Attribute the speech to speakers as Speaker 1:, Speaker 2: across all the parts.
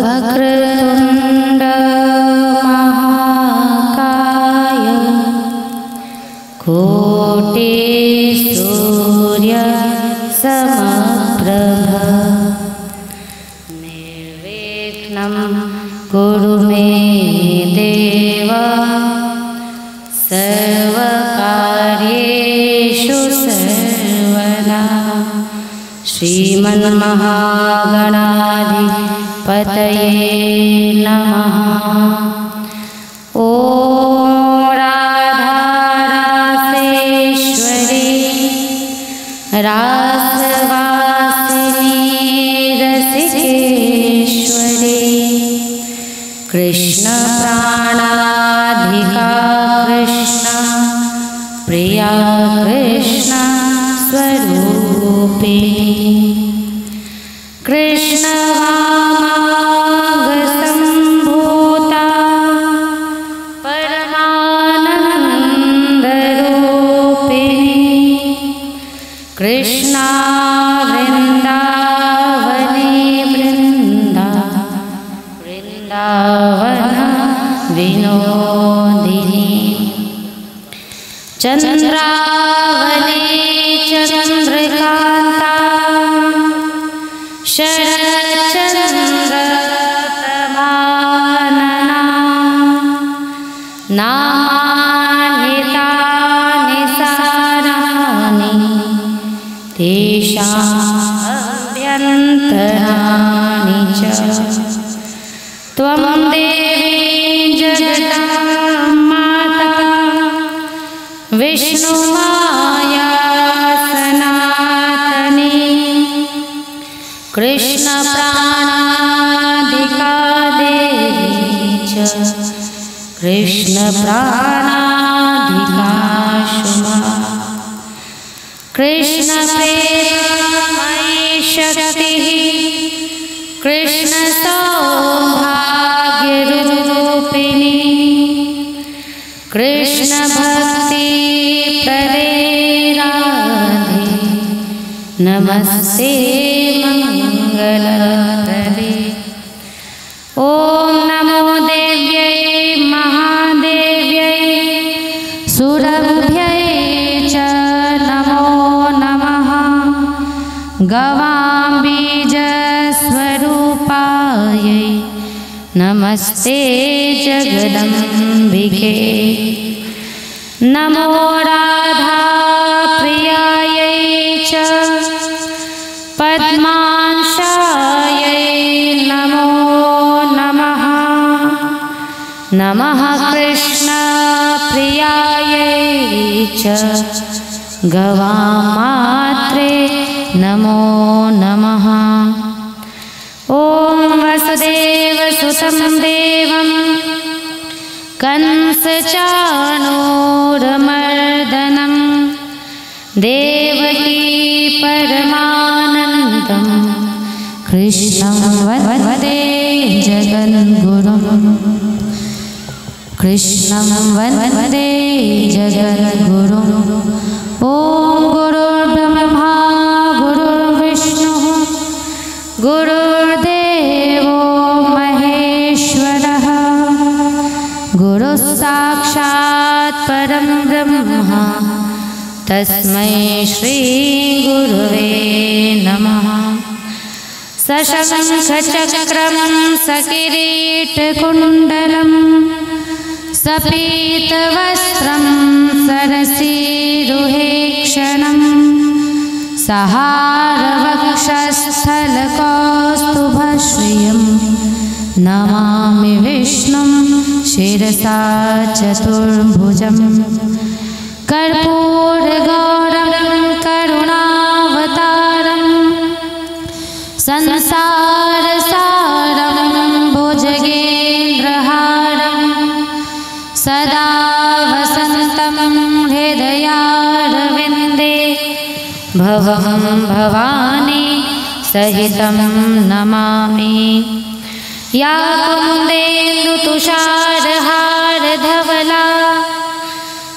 Speaker 1: वक्रतुण्ड महाकाय कोटि सूर्य समप्रभ निर्विघ्नं कुरु मे देव सर्वकार्येषु सर्वदा। श्रीमन्महागणाधिपतये नमः। ॐ राधारासेश्वरी रासवासिनी रसिकेश्वरी कृष्ण प्राणाधिका कृष्ण प्रिया कृष्ण स्वरूपिणी कृष्ण वामांगसंभूता परमानंदरूपिणी कृष्णा वृंदावने वृंदावन विनोदिनी चंद्रावने चंद्रकांता शरच्चंद्र प्रभानना नामानि तानि साराणि तेषामभ्यन्तराणि च त्वं देवी जगतां माता विष्णुमाया सनातनी कृष्ण प्राणाधिका देवी च कृष्ण प्राणाधिका शुमा कृष्ण प्रेममयी शक्तिः कृष्ण सौभाग्यरूपिणी कृष्ण भक्ति प्रदे राधे नमस्ते मंगलप्रदे। ॐ नमो देव्यै महादेव्यै सुरभ्यै च नमो नमः। गवाम्बीजस्वरूपायै नमस्ते जगदम्बिके। नमो राधा प्रियायै च पद्मांशायै नमो नमः। नमः कृष्ण प्रियायै च गवामात्रे नमो नमः। ॐ वसुदेवसुतं देवं कंसचाणूरमर्दनं देवकी परमानन्दं कृष्णं वन्दे जगद्गुरुं कृष्णं वन्दे जगद्गुरुं। ॐ गुरुर्ब्रह्मा गुरुर्विष्णुः गुरुर्देवो महेश्वरः गुरुः साक्षात् परं ब्रह्म तस्मै श्री गुरुवे नमः। सशङ्खचक्रं सकिरीटकुण्डलं सपीतवस्त्रं सरसीरुहेक्षणं सहारवक्षस्थलकौस्तुभश्रियं नमामि विष्णुं शिरसा चतुर्भुजं कर्पूरगौरं करुणावतारं संसारसारं भुजगेन्द्रहारं सदा वसन्तं हृदयारविन्दे भवं भवानी सहितं नमामि। या कुन्देन्दुतुषारहारधवला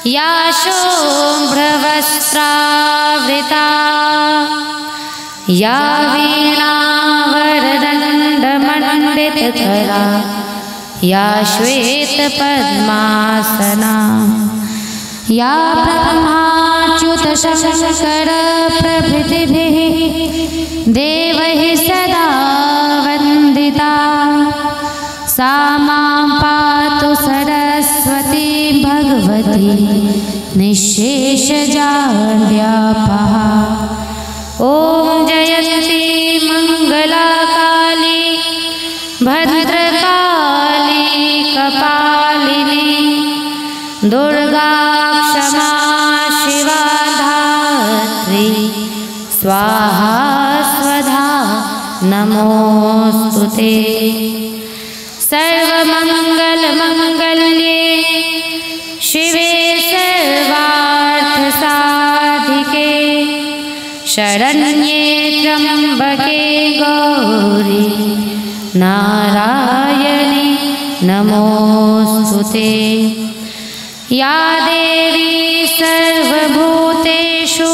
Speaker 1: या शुभ्रवस्त्रावृता या वीणावरदण्डमण्डितकरा या श्वेतपद्मासना या ब्रह्माच्युतशङ्करप्रभृतिभिः देवैः सदा वन्दिता सा मां पातु सरस्वती भगवती निःशेषजाड्यापहा। ॐ जयन्ती मङ्गलाकाली भद्रकाली कपालिनी दुर्गा क्षमा शिवा धात्री स्वाहा स्वधा नमोस्तुते। सर्वमङ्गलमङ्गल्ये शिवे सर्वार्थसाधिके शरण्ये त्र्यम्बके गौरी नारायणी नमोस्तुते। या देवी सर्वभूतेषु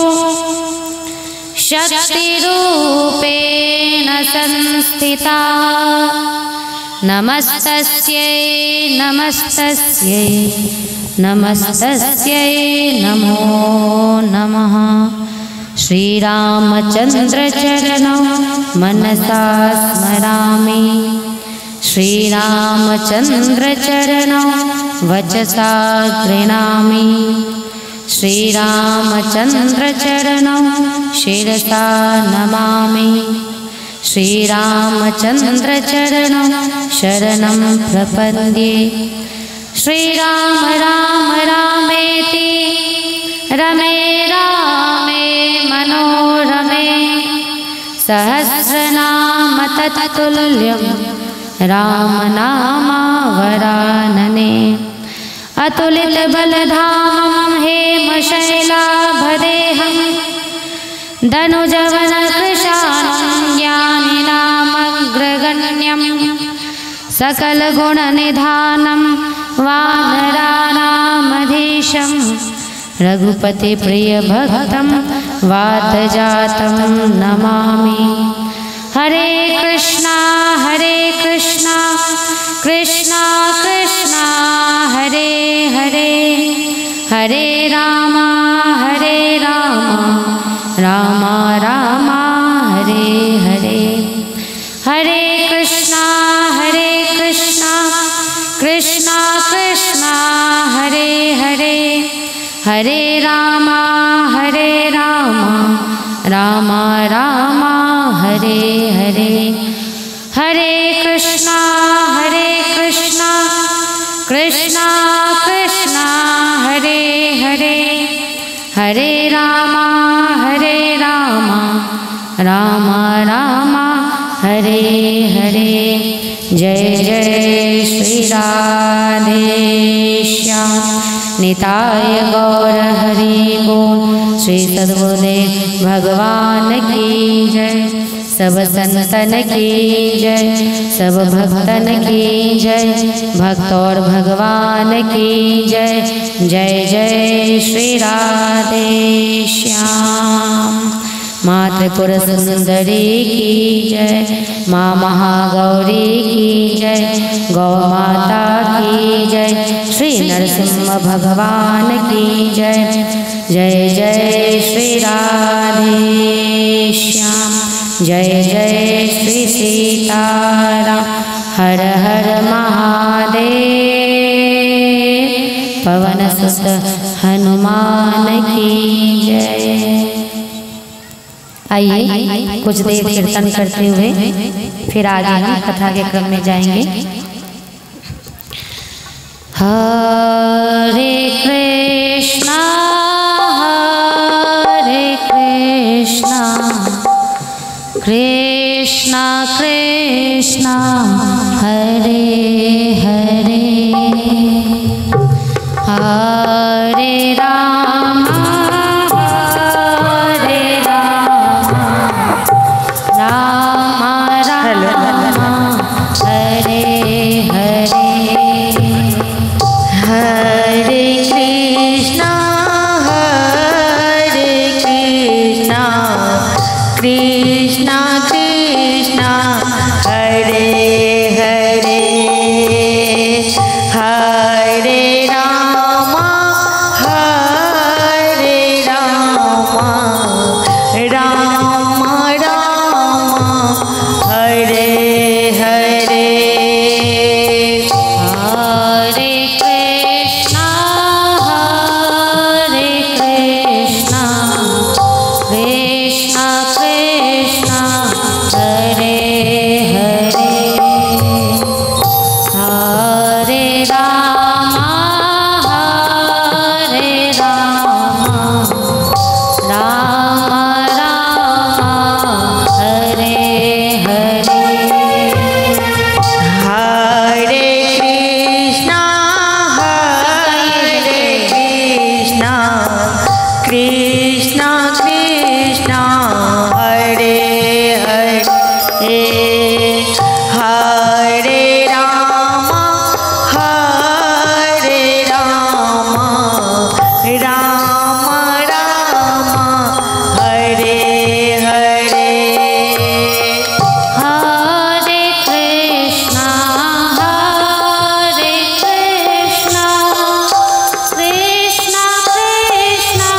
Speaker 1: शक्तिरूपेण संस्थिता नमस्तस्यै नमस्तस्यै नमस्तस्यै नमो नमः। श्रीरामचन्द्रचरणौ मनसा स्मरामि श्रीरामचन्द्रचरणौ वचसा गृह्णामि श्रीरामचन्द्रचरणौ शिरसा नमामि श्रीरामचन्द्रचरणौ शरणं प्रपद्ये। श्रीराम राम रामेति रमे रामे मनोरमे सहस्रनाम तत्तुल्यं रामनामावरानने। अतुलितबलधामं हेमशैलाभदेहं धनुजवनकृशानं ज्ञानिनामग्रगण्यं सकलगुणनिधानं वानराणामधीशं रघुपतिप्रियभक्तं वातजातं नमामि। हरे कृष्णा कृष्णा कृष्णा हरे हरे हरे राम राम राम हरे हरे। हरे कृष्णा कृष्णा कृष्णा हरे हरे हरे राम राम राम हरे हरे। हरे कृष्णा कृष्णा कृष्णा हरे हरे हरे राम राम राम हरे हरे। जय जय श्री राधेश्याम निताय गौर हरि बोल। श्री सद्गुरुदेव भगवान की जय। सब संतन की जय सब भक्तन की जय भक्त और भगवान की जय। जय जय श्री राधेश्याम। मातृपुर सुंदरी की जय माँ महागौरी की जय गौ माता की जय श्री नरसिंह भगवान की जय। जय जय श्री राधेश्याम। जय जय श्री सीताराम। हर हर महादेव। पवन सुत हनुमान की जय। आइए कुछ देर कीर्तन करते हुए फिर आगे हम कथा के क्रम में जाएंगे। हरे कृष्णा कृष्णा कृष्णा हरे हरे। हरे राम राम राम हरे हरे, हरे कृष्णा कृष्णा कृष्णा हरे हरे, हरे राम राम राम हरे हरे, हरे कृष्णा कृष्णा कृष्णा हरे हरे, हरे राम राम राम हरे हरे, हरे कृष्णा कृष्णा कृष्णा हरे हरे, हरे राम राम राम हरे हरे, हरे कृष्णा कृष्णा कृष्णा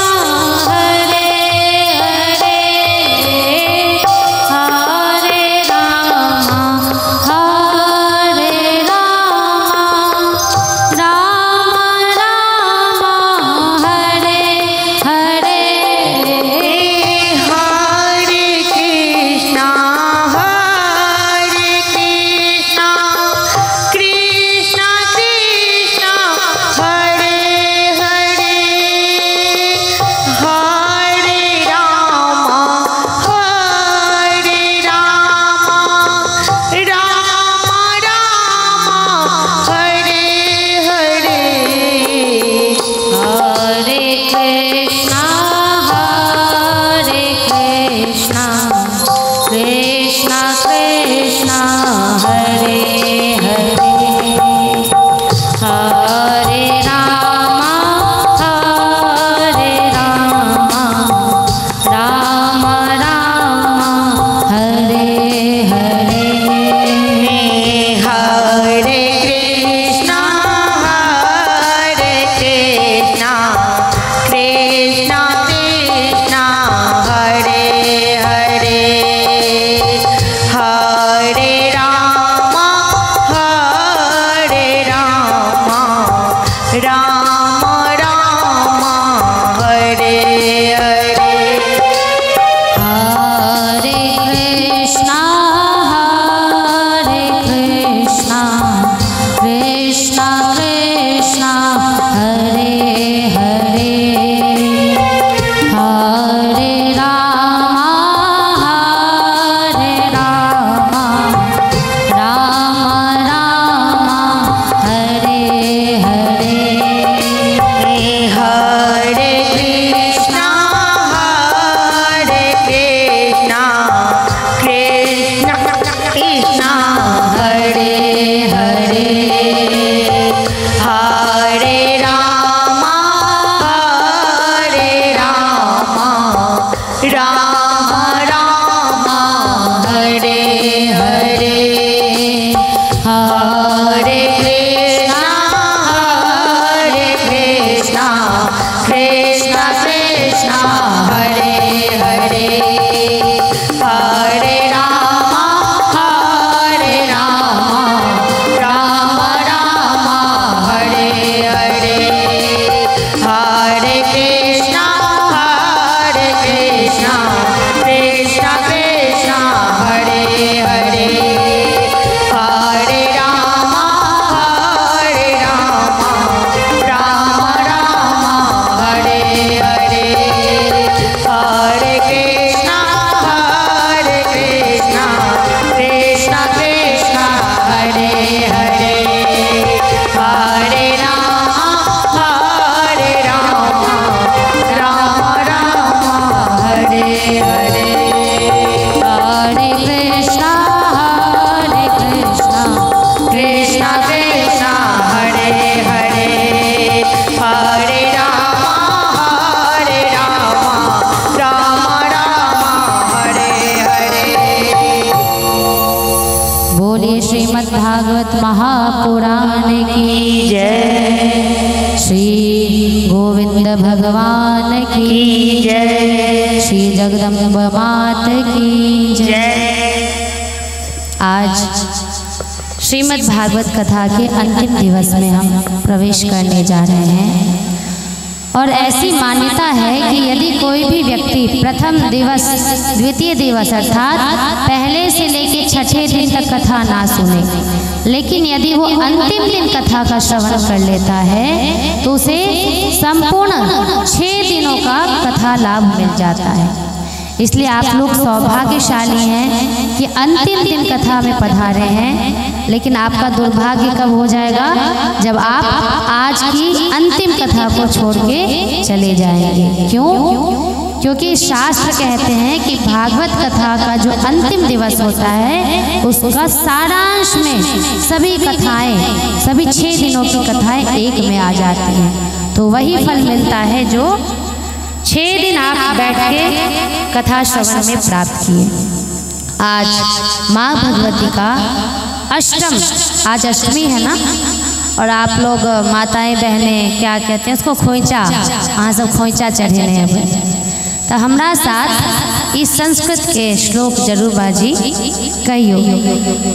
Speaker 1: गोविंद भगवान की जय, श्री जगदम्ब मात की जय। आज श्रीमद् भागवत कथा के अंतिम दिवस में हम प्रवेश करने जा रहे हैं और ऐसी मान्यता है कि यदि कोई भी व्यक्ति प्रथम दिवस, द्वितीय दिवस अर्थात पहले से लेकर छठे दिन तक कथा ना सुने, लेकिन यदि वो अंतिम दिन कथा का श्रवण कर लेता है तो उसे संपूर्ण 6 दिनों का कथा लाभ मिल जाता है। इसलिए आप लोग सौभाग्यशाली हैं कि अंतिम दिन कथा में पधारे हैं, लेकिन आपका दुर्भाग्य कब हो जाएगा जब आप आज की अंतिम कथा को छोड़ के चले जाएंगे। क्यों? क्योंकि शास्त्र कहते हैं कि भागवत कथा का जो अंतिम दिवस होता है उसका सारांश में सभी कथाएं, सभी 6 दिनों की कथाएं एक में आ जाती हैं। तो वही फल मिलता है जो 6 दिन आप बैठ के कथा श्रवण में प्राप्त किए। आज माँ भगवती का अष्टम, आज अष्टमी है ना, और आप लोग माताएं बहनें क्या कहते हैं उसको, खोइचा, वहाँ सब खोइचा चढ़े हैं। तो हमारा साथ इस संस्कृत के श्लोक जरूर बाजी कहियो।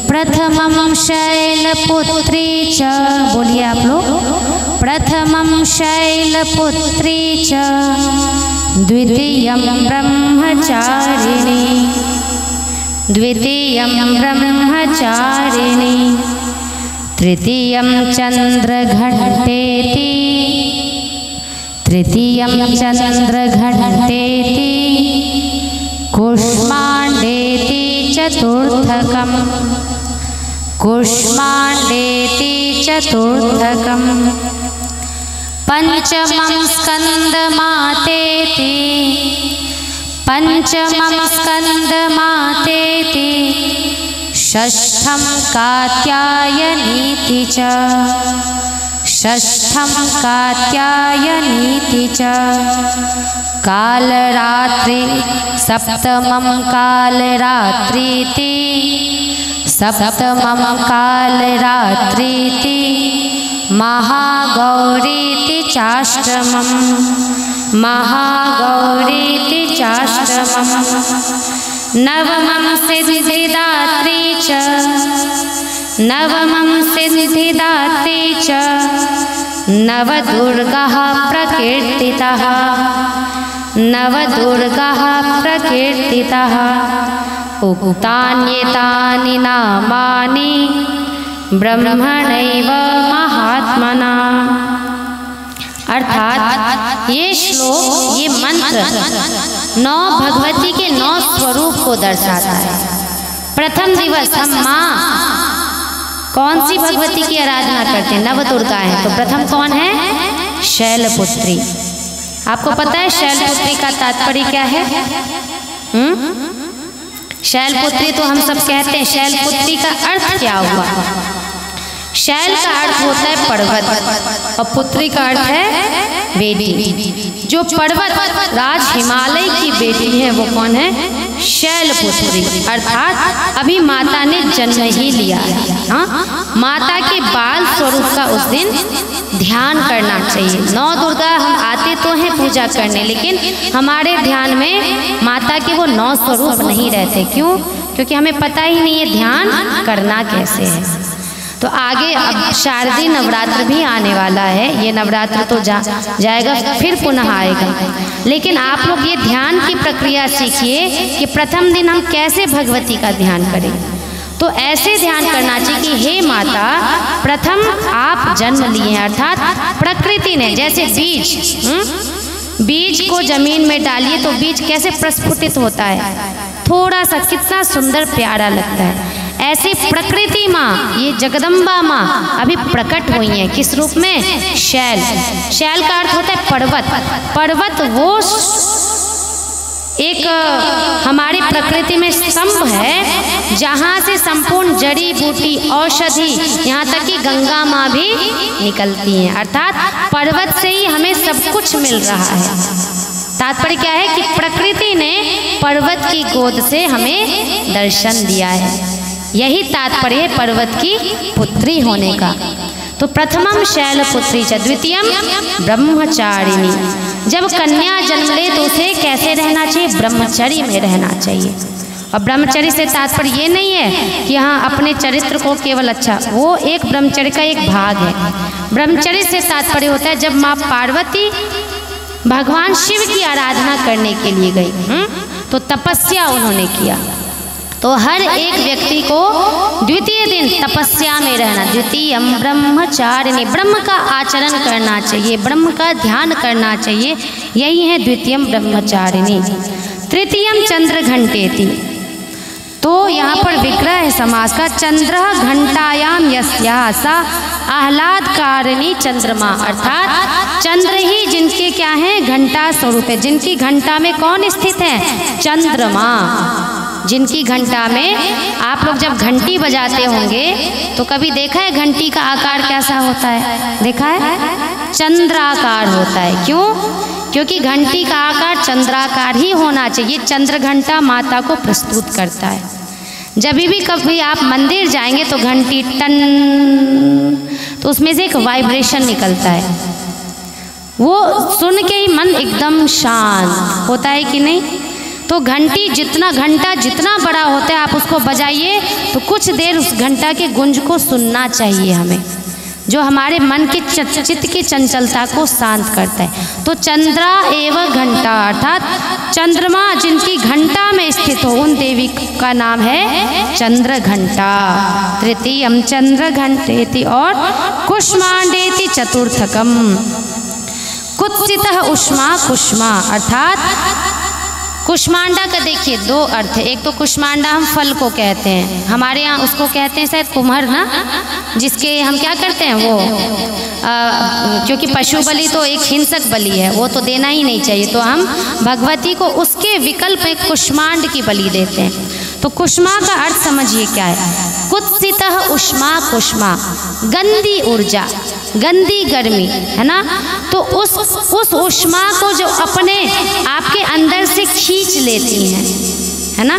Speaker 1: प्रथमं शैलपुत्री च, बोलिए आप लोग, प्रथमं शैलपुत्री च, द्वितीयं ब्रह्मचारिणी, द्वितीयं ब्रह्मचारिणी, तृतीयं चंद्रघंटेति, तृतीयं चंद्रघंटेति, कूष्मांडेति चतुर्थकं, कूष्मांडेति चतुर्थकं, पंचमं स्कंदमातेति, पंचमं स्कंदमातेति, षष्ठं कात्यायनीति च, षष्ठं कात्यायनीति च, कालरात्रि, सप्तमं कालरात्रीति, सप्तमं कालरात्रीति, महागौरीति चाष्टमं, महागौरीति चाष्टमं, नवमं सिद्धिदात्री च, नवमं सिद्धिदात्री च, नवदुर्गाः प्रकीर्तिताः, नवदुर्गाः प्रकीर्तिताः, उक्तान्येतानि नामानि ब्रह्मणैव महात्मना। अर्थात ये श्लोक, ये मंत्र 9 भगवती के 9 स्वरूप को दर्शाता है। प्रथम दिवस हम माँ कौन सी भगवती की आराधना करते हैं? नवदुर्गा है। तो प्रथम कौन है? शैलपुत्री। आपको पता है शैलपुत्री का तात्पर्य क्या है? शैलपुत्री तो हम सब कहते हैं, शैलपुत्री का अर्थ क्या हुआ? शैल का अर्थ होता है पर्वत और पुत्री का अर्थ है बेटी। जो पर्वत राज हिमालय की बेटी है वो कौन है? शैलपुत्री। अर्थात अभी माता ने जन्म ही लिया है। हाँ, माता के बाल स्वरूप का उस दिन ध्यान करना चाहिए। 9 दुर्गा हम आते तो हैं पूजा करने, लेकिन हमारे ध्यान में माता के वो 9 स्वरूप नहीं रहते। क्यों? क्योंकि हमें पता ही नहीं है ध्यान करना कैसे है। तो आगे अब शारदीय नवरात्र भी आने वाला है। ये नवरात्र तो जाएगा, फिर पुनः आएगा। लेकिन आप लोग ये ध्यान की प्रक्रिया सीखिए कि प्रथम दिन हम कैसे भगवती का ध्यान करें। तो ऐसे ध्यान करना चाहिए कि हे माता, प्रथम आप जन्म लिए हैं, अर्थात प्रकृति ने, जैसे बीज को जमीन में डालिए तो बीज कैसे प्रस्फुटित होता है, थोड़ा सा, कितना सुंदर प्यारा लगता है। ऐसे प्रकृति माँ, ये जगदम्बा माँ अभी प्रकट हुई हैं। किस रूप में? शैल। शैल का अर्थ होता है पर्वत। पर्वत वो एक हमारी प्रकृति में स्तंभ है जहाँ से संपूर्ण जड़ी बूटी, औषधि, यहाँ तक कि गंगा माँ भी निकलती हैं। अर्थात पर्वत से ही हमें सब कुछ मिल रहा है। तात्पर्य क्या है कि प्रकृति ने पर्वत की गोद से हमें दर्शन दिया है। यही तात्पर्य है पर्वत की पुत्री होने का। तो प्रथमम शैलपुत्री च द्वितीयम ब्रह्मचारिणी। जब कन्या जन्म ले तो उसे कैसे रहना चाहिए? ब्रह्मचर्य में रहना चाहिए। और ब्रह्मचर्य से तात्पर्य ये नहीं है कि हाँ अपने चरित्र को केवल अच्छा, वो एक ब्रह्मचर्य का एक भाग है। ब्रह्मचर्य से तात्पर्य होता है जब माँ पार्वती भगवान शिव की आराधना करने के लिए गई तो तपस्या उन्होंने किया। तो हर एक व्यक्ति को द्वितीय दिन तपस्या में रहना, द्वितीय ब्रह्मचारिणी, ब्रह्म का आचरण करना चाहिए, ब्रह्म का ध्यान करना चाहिए, यही है द्वितीय ब्रह्मचारिणी। तृतीयम चंद्र घंटेति, तो यहाँ पर विग्रह है समास का। चंद्र घंटायाम यस्या सा आह्लादकारिणी चंद्रमा, अर्थात चंद्र ही जिनके क्या है? घंटा स्वरूप है। जिनकी घंटा में कौन स्थित है? चंद्रमा। जिनकी घंटा में आप लोग जब घंटी बजाते होंगे तो कभी देखा है घंटी का आकार कैसा होता है? देखा है? चंद्राकार होता है। क्यों? क्योंकि घंटी का आकार चंद्राकार ही होना चाहिए। चंद्र घंटा माता को प्रस्तुत करता है। जब भी कभी आप मंदिर जाएंगे तो घंटी टन, तो उसमें से एक वाइब्रेशन निकलता है, वो सुन के ही मन एकदम शांत होता है कि नहीं? तो घंटा जितना बड़ा होता है आप उसको बजाइए तो कुछ देर उस घंटा के गुंज को सुनना चाहिए हमें, जो हमारे मन की चित्त की चंचलता को शांत करता है। तो चंद्रा एवं घंटा, अर्थात चंद्रमा जिनकी घंटा में स्थित हो उन देवी का नाम है चंद्र घंटा। तृतीयम चंद्र घंटेति और कुष्मांडेति चतुर्थकम। कुत्सितः उष्मा कुष्मा, अर्थात कुष्मांडा का देखिए दो अर्थ है। एक तो कुष्मांडा हम फल को कहते हैं, हमारे यहाँ उसको कहते हैं शायद कुम्हर ना, जिसके हम क्या करते हैं वो क्योंकि पशु बलि तो एक हिंसक बलि है, वो तो देना ही नहीं चाहिए, तो हम भगवती को उसके विकल्प में कुष्मांड की बलि देते हैं। तो कुष्मा का अर्थ समझिए क्या है? कुत्सितः उष्मा कुष्मा, गंदी ऊर्जा, गंदी गर्मी, है ना? तो उस उष्मा को जो अपने आपके अंदर से खींच लेती हैं, है ना?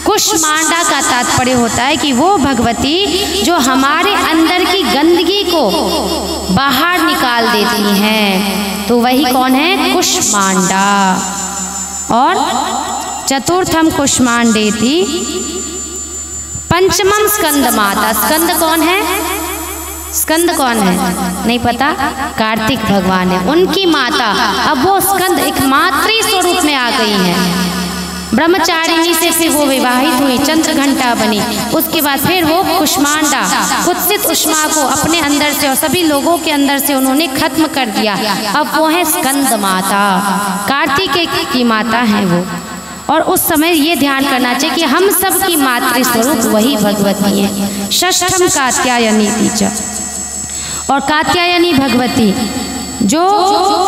Speaker 1: कुष्मांडा का तात्पर्य होता है कि वो भगवती जो हमारे अंदर की गंदगी को बाहर निकाल देती हैं, तो वही कौन है? कुष्मांडा। और चतुर्थम कुष्मांडेति। पंचमम स्कंद माता। स्कंद कौन है? स्कंद कौन है? नहीं पता? कार्तिक भगवान है, उनकी माता। अब वो स्कंद एक मातृ स्वरूप में आ गई है। ब्रह्मचारिणी से फिर वो विवाहित हुई, चंद्र घंटा बनी, उसके बाद फिर वो कुष्मांडा, कुत्सित उष्मा को अपने अंदर से और सभी लोगों के अंदर से उन्होंने खत्म कर दिया। अब वो है स्कंद माता, कार्तिक की माता है वो। और उस समय ये ध्यान करना चाहिए कि हम सब की मातृ स्वरूप वही भगवती है। षष्ठम कात्यायनी च, और कात्यायनी भगवती जो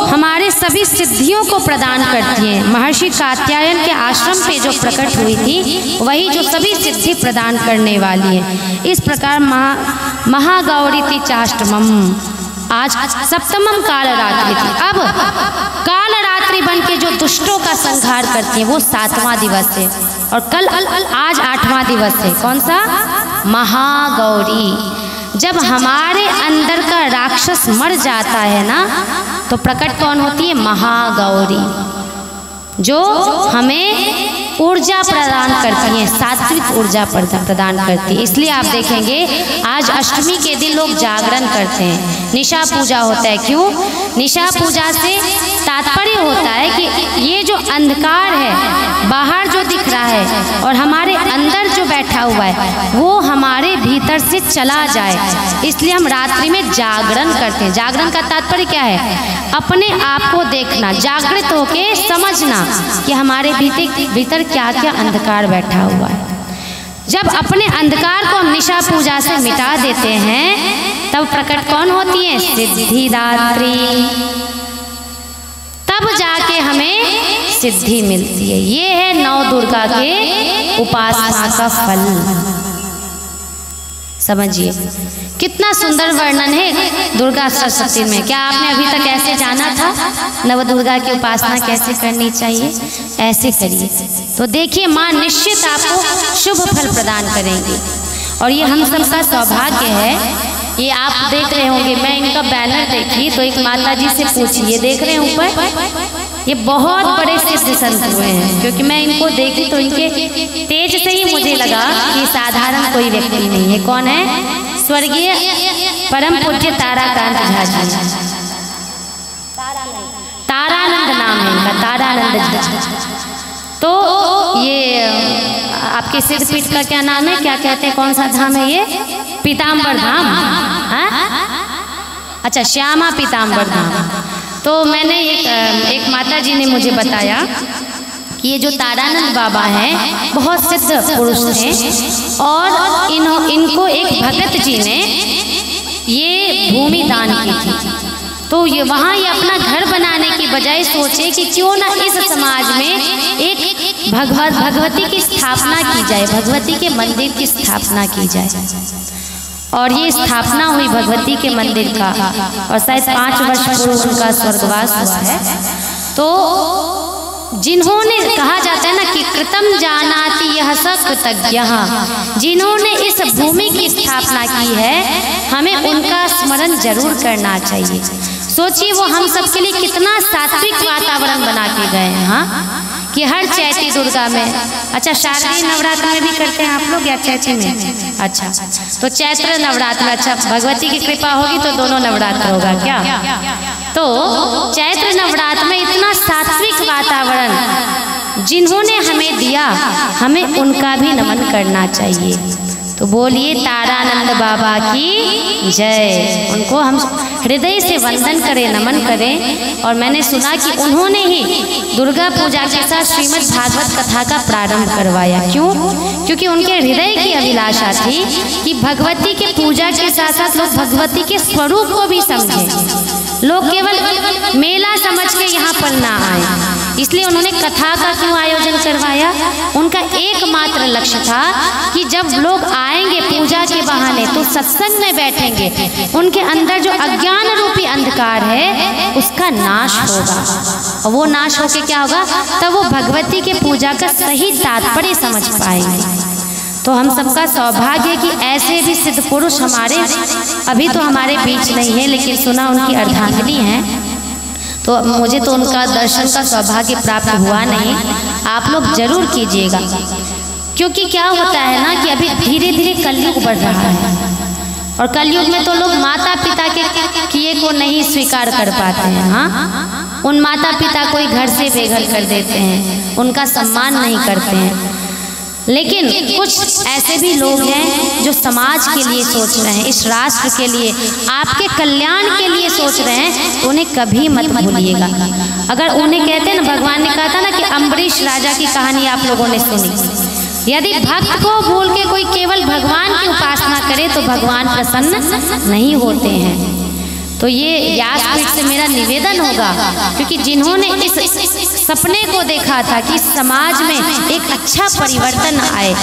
Speaker 1: हमारे सभी सिद्धियों को प्रदान करती हैं। महर्षि कात्यायन के आश्रम पे जो प्रकट हुई थी वही जो सभी सिद्धि प्रदान करने वाली है। इस प्रकार महागौरी चाष्टमम, आज सप्तमम कालरात्रि थी। अब कालरात्रि बन के जो दुष्टों का संहार करती है वो 7वां दिवस है, और कल आज 8वां दिवस है। कौन सा? महागौरी। जब हमारे अंदर का राक्षस मर जाता है ना तो प्रकट कौन होती है? महागौरी, जो हमें ऊर्जा प्रदान करती है, सात्विक ऊर्जा प्रदान करती है। इसलिए आप देखेंगे आज अष्टमी के दिन लोग जागरण करते हैं, निशा पूजा होता है। क्यों? निशा पूजा से तात्पर्य होता है कि ये जो अंधकार है बाहर जो दिख रहा है और हमारे अंदर जो बैठा हुआ है वो हमारे भीतर से चला जाए, इसलिए हम रात्रि में जागरण करते हैं। जागरण का तात्पर्य क्या है? अपने आप को देखना, जागृत होके समझना कि हमारे भीतर क्या क्या अंधकार बैठा हुआ है। जब अपने अंधकार को हम निशा पूजा से मिटा देते हैं तब प्रकट कौन होती है? सिद्धिदात्री। तब जाके हमें सिद्धि मिलती है। ये है नौ दुर्गा के उपासना का फल। समझिए कितना सुंदर वर्णन है दुर्गा सप्तशती में। क्या आपने अभी तक ऐसे जाना था नव दुर्गा की उपासना कैसे करनी चाहिए? ऐसे करिए तो देखिए माँ निश्चित आपको शुभ फल प्रदान करेंगी। और ये हम सबका सौभाग्य है ये आप देख रहे होंगे, मैं इनका बैनर देखी तो एक माता जी से पूछी, ये देख रहे हैं ऊपर, ये बहुत बड़े सिद्ध संत हुए हैं। क्योंकि मैं इनको देखी तो इनके तेज से ही मुझे लगा कि साधारण कोई व्यक्ति नहीं है। कौन है? स्वर्गीय परम पूज्य ताराकांत झा जी, तारानंद नाम है इनका, तारानंद झा। तो ये आपके सिद्धपीठ का क्या नाम है, क्या कहते हैं, कौन सा धाम है ये? पीताम्बर धाम। अच्छा, श्यामा पीताम्बर धाम। तो मैंने एक माता जी ने मुझे बताया कि ये जो तारानंद बाबा हैं बहुत सिद्ध पुरुष थे, और इनको एक भगत जी ने ये भूमि दान की थी। तो ये वहाँ ये अपना घर बनाने की बजाय सोचे कि क्यों ना इस समाज में एक भगवती की स्थापना की जाए, भगवती के मंदिर की स्थापना की जाए। और ये स्थापना हुई भगवती के मंदिर का, और शायद 5 वर्ष पूर्व उनका स्वर्गवास हुआ है। तो जिन्होंने, कहा जाता है ना कि कृतम जानाति यह सकृतज्ञः, जिन्होंने इस भूमि की स्थापना की है, हमें उनका स्मरण जरूर करना चाहिए। सोचिए वो हम सबके लिए कितना सात्विक वातावरण बना के गए हैं। हाँ, कि हर चैती दुर्गा में, अच्छा शारदीय नवरात्र में भी करते हैं आप लोग या चैती में? अच्छा, तो चैत्र नवरात्र में, अच्छा भगवती की कृपा होगी तो दोनों नवरात्र होगा क्या? तो चैत्र नवरात्र में इतना सात्विक वातावरण जिन्होंने हमें दिया, हमें उनका भी नमन करना चाहिए। तो बोलिए तारानंद बाबा की जय। उनको हम हृदय से वंदन करें, नमन करें। और मैंने सुना कि उन्होंने ही दुर्गा पूजा के साथ श्रीमद् भागवत कथा का प्रारंभ करवाया। क्यों? क्योंकि उनके हृदय की अभिलाषा थी कि भगवती के पूजा के साथ साथ लोग भगवती के स्वरूप को भी समझें। लोग केवल मेला समझ के यहाँ पर ना आए, इसलिए उन्होंने कथा का क्यों आयोजन करवाया? उनका एकमात्र लक्ष्य था कि जब लोग आएंगे पूजा के बहाने तो सत्संग में बैठेंगे, उनके अंदर जो अज्ञान रूपी अंधकार है उसका नाश होगा। और वो नाश होके क्या होगा? तब वो भगवती के पूजा का सही तात्पर्य समझ पाएंगे। तो हम सबका सौभाग्य है कि ऐसे भी सिद्ध पुरुष हमारे, अभी तो हमारे बीच नहीं है, लेकिन सुना उनकी अर्धांगिनी है, तो मुझे तो उनका दर्शन का सौभाग्य प्राप्त हुआ नहीं। आप लोग जरूर कीजिएगा, क्योंकि क्या होता है ना कि अभी धीरे धीरे कलयुग बढ़ रहा है, और कलयुग में तो लोग माता पिता के किए को नहीं स्वीकार कर पाते हैं। हाँ, उन माता पिता को ही घर से बेघर कर देते हैं, उनका सम्मान नहीं करते हैं। लेकिन कुछ ऐसे भी लोग हैं जो समाज के लिए सोच रहे हैं, इस राष्ट्र के लिए, आपके कल्याण के लिए सोच रहे हैं, तो उन्हें कभी मत भूलिएगा। अगर उन्हें कहते हैं ना, भगवान ने कहा था ना कि अम्बरीश राजा की कहानी आप लोगों ने सुनी, यदि भक्त को भूल के कोई केवल भगवान की उपासना करे तो भगवान प्रसन्न नहीं होते हैं। तो ये व्यासपीठ से मेरा निवेदन होगा, क्योंकि जिन्होंने इस सपने को देखा था कि समाज में एक अच्छा परिवर्तन आए,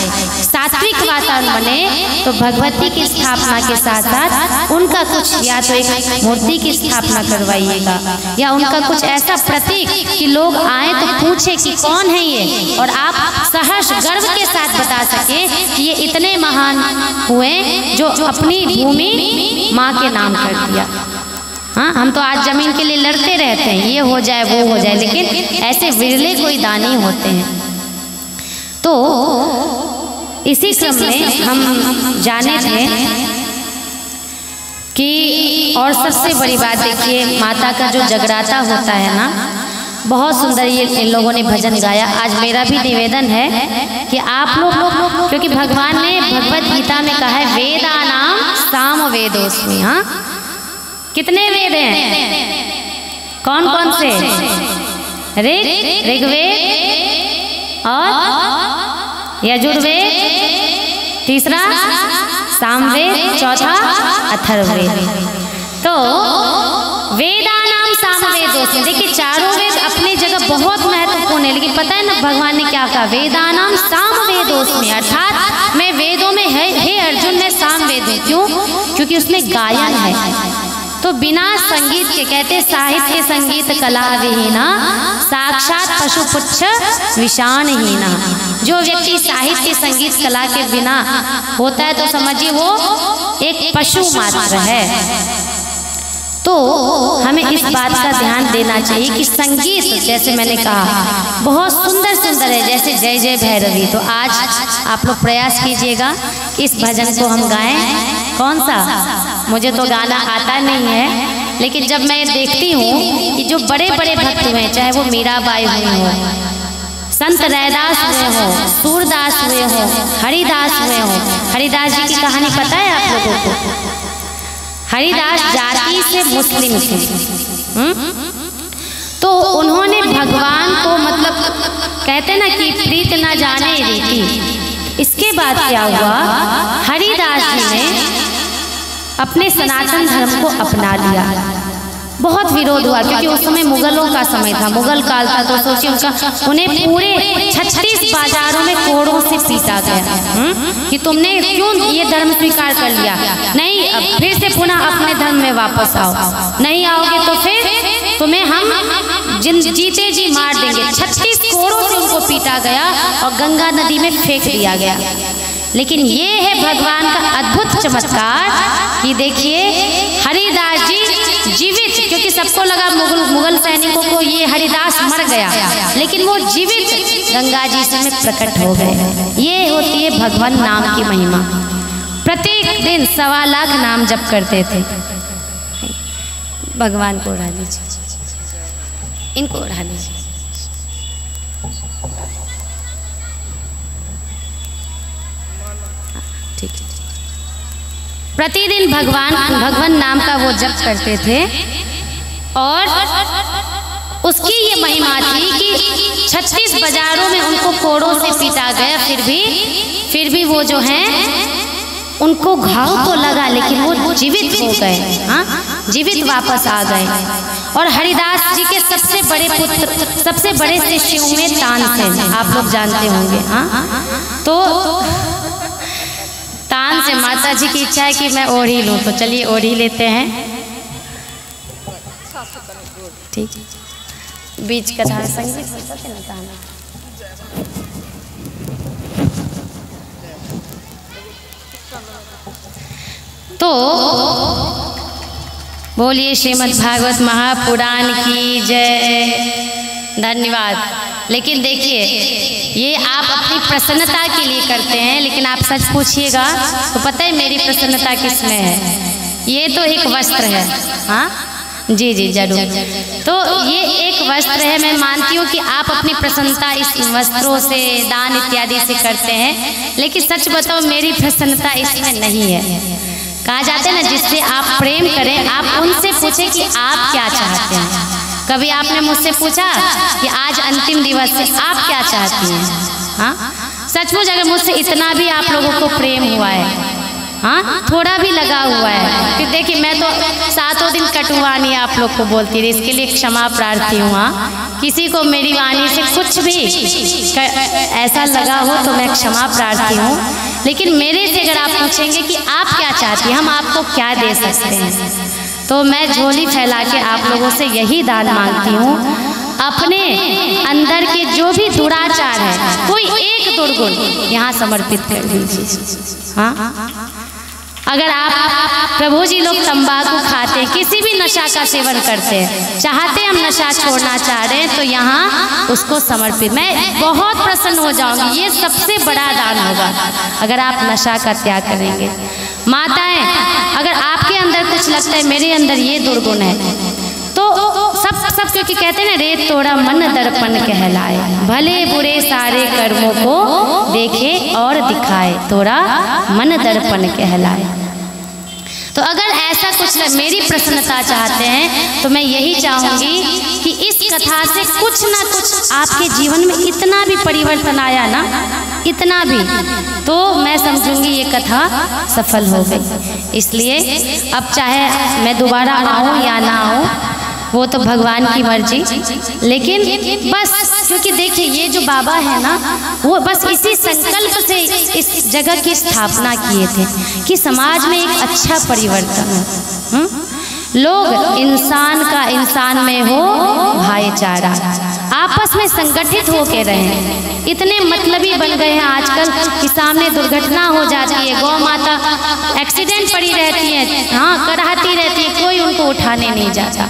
Speaker 1: सात्विक वातावरण बने, तो भगवती की स्थापना के साथ साथ उनका कुछ, या तो एक मूर्ति की स्थापना करवाइएगा, या उनका कुछ ऐसा प्रतीक कि लोग आए तो पूछे कि कौन है ये, और आप सहर्ष गर्व के साथ बता सके कि ये इतने महान हुए जो अपनी भूमि माँ के नाम कर दिया। हाँ, हम तो आज जमीन के लिए लड़ते रहते हैं, ये हो जाए वो हो जाए, लेकिन ऐसे विरले कोई दानी होते हैं। तो इसी क्रम में हम जाने थे कि, और सबसे बड़ी बात देखिए, माता का जो जगराता होता है ना, बहुत सुंदर ये इन लोगों ने भजन गाया। आज मेरा भी निवेदन है कि आप लोग, क्योंकि भगवान ने भगवत गीता में कहा है वेदानाम साम वेदोस्मि। हाँ, कितने वेद हैं? कौन कौन से? ऋग्वेद और यजुर्वेद, तीसरा सामवेद, चौथा अथर्ववेद। तो वेदानाम सामवेदोस्मि, देखिए चारों वेद अपनी जगह बहुत महत्वपूर्ण है, लेकिन पता है ना भगवान ने क्या कहा? वेदानाम सामवेदोस्मि, अर्थात मैं वेदों में है, हे अर्जुन मैं सामवेद हूँ। क्यों? क्योंकि उसमें गायन है। तो बिना संगीत के, कहते साहित्य संगीत कला विहीना साक्षात पशु पुच्छ विषाणहीना। जो व्यक्ति साहित्य संगीत कला के बिना होता है तो समझिए वो एक पशु मात्र है। तो हमें इस बात का ध्यान देना चाहिए कि संगीत, जैसे मैंने कहा, बहुत सुंदर सुंदर है, जैसे जय जय भैरवी। तो आज आप लोग प्रयास कीजिएगा इस भजन को हम गाएं। कौन सा? मुझे तो गाना आता नहीं है, लेकिन जब मैं देखती हूँ कि जो बड़े बड़े भक्त हुए, चाहे वो मीराबाई हुई हो, संत रैदास हुए हो, सूरदास हुए हो, हरिदास हुए हो। हरिदास जी की कहानी पता है आप लोगों को? हरिदास जाति से मुस्लिम थे। तो उन्होंने भगवान को, मतलब कहते ना कि प्रीत न जाने रीति। इसके बाद क्या हुआ, हरिदास जी ने अपने सनातन धर्म को अपना लिया। बहुत विरोध हुआ क्योंकि उस समय मुगलों का समय था, मुगल काल था। तो सोचिए उन्हें पूरे 36 बाजारों में कोड़ों से पीटा गया कि तुमने क्यों ये धर्म स्वीकार कर लिया? नहीं, अब फिर से पुनः अपने धर्म में वापस आओ। नहीं आओगे तो फिर तुम्हें हम जीते जी मार देंगे। 36 कोड़ों से उनको पीटा गया और गंगा नदी में फेंक दिया गया। लेकिन ये है भगवान का अद्भुत चमत्कार कि देखिए हरिदास जी जीवित, क्योंकि सबको लगा मुगल सैनिकों को ये हरिदास मर गया, लेकिन वो जीवित गंगा जी से में प्रकट हो गए। ये होती है भगवान नाम की महिमा। प्रत्येक दिन 1.25 लाख नाम जप करते थे। भगवान को उड़ा लीजिए, इनको उड़ा लीजिए। ठीक है। प्रतिदिन भगवान नाम का वो जप करते थे और उसकी ये महिमा थी कि 36 बाजारों में उनको कोड़ों से पीटा गया, फिर भी वो जो हैं उनको घाव तो लगा, लेकिन वो जीवित हो गए। हाँ, जीवित वापस आ गए। और हरिदास जी के सबसे बड़े पुत्र, सबसे बड़े शिष्य हुए तानसेन, आप लोग जानते होंगे। हाँ, तो तान से माता जी की इच्छा है कि मैं ओढ़ी लूँ, तो चलिए ओढ़ी लेते हैं। ठीक, बीच कथा संगीत तो बोलिए श्रीमद् भागवत महापुराण की जय। धन्यवाद। लेकिन देखिए, ये आप अपनी प्रसन्नता के लिए करते हैं, लेकिन आप सच पूछिएगा तो पता है मेरी प्रसन्नता किसमें है? ये तो एक वस्त्र है। हाँ जी जी जरूर। तो ये एक वस्त्र है, मैं मानती हूँ कि आप अपनी प्रसन्नता इस वस्त्रों से, दान इत्यादि से करते हैं, लेकिन सच बताओ मेरी प्रसन्नता इसमें नहीं है। कहा जाता है ना, जिससे आप प्रेम करें आप उनसे पूछें कि आप क्या चाहते हैं। कभी आपने मुझसे पूछा कि आज अंतिम दिवस है, आप क्या चाहती हैं? हाँ, सचमुच अगर मुझसे इतना भी आप लोगों को प्रेम हुआ है, हाँ थोड़ा भी लगा हुआ है, फिर देखिए मैं तो 7 दिन कटुवानी आप लोग को बोलती रही, इसके लिए क्षमा प्रार्थी हूँ। हाँ, किसी को मेरी वाणी से कुछ भी ऐसा लगा हो तो मैं क्षमा प्रार्थी हूँ, लेकिन मेरे से अगर आप पूछेंगे कि आप क्या चाहती हैं, हम आपको क्या दे सकते हैं, तो मैं झोली फैला के आप लोगों से यही दान मांगती हूँ। अपने अंदर के जो भी दुराचार है, कोई एक दुर्गुण यहाँ समर्पित कर दीजिए। हाँ, अगर आप प्रभु जी लोग तंबाकू खाते हैं, किसी भी नशा का सेवन करते हैं, चाहते हम नशा छोड़ना चाह रहे हैं, तो यहाँ उसको समर्पित, मैं बहुत प्रसन्न हो जाऊंगी। ये सबसे बड़ा दान होगा अगर आप नशा का त्याग करेंगे। माताएं, अगर आपके अंदर कुछ लगता है मेरे अंदर ये दुर्गुण है, तो सब क्योंकि कहते हैं ना, रेत तोड़ा मन दर्पण कहलाए, भले बुरे सारे कर्मों को देखे और दिखाए, तोड़ा मन दर्पण कहलाए। तो अगर ऐसा कुछ मेरी प्रसन्नता चाहते हैं, तो मैं यही चाहूंगी कि इस कथा से कुछ ना कुछ आपके जीवन में इतना भी परिवर्तन आया ना, इतना भी, तो मैं समझूंगी ये कथा सफल हो गई। इसलिए अब चाहे मैं दोबारा आऊँ या ना आऊँ, वो तो भगवान की मर्जी, लेकिन बस क्योंकि देखिए ये जो बाबा है ना, वो बस इसी संकल्प से इस जगह की स्थापना किए थे कि समाज में एक अच्छा परिवर्तन हो। लोग इंसान का इंसान में हो भाईचारा, आपस में संगठित होके रहें। इतने मतलबी बन गए हैं आजकल कि सामने दुर्घटना हो जाती है, गौ माता एक्सीडेंट पड़ी रहती है, हाँ कराहती रहती है, कोई उनको उठाने नहीं जाता।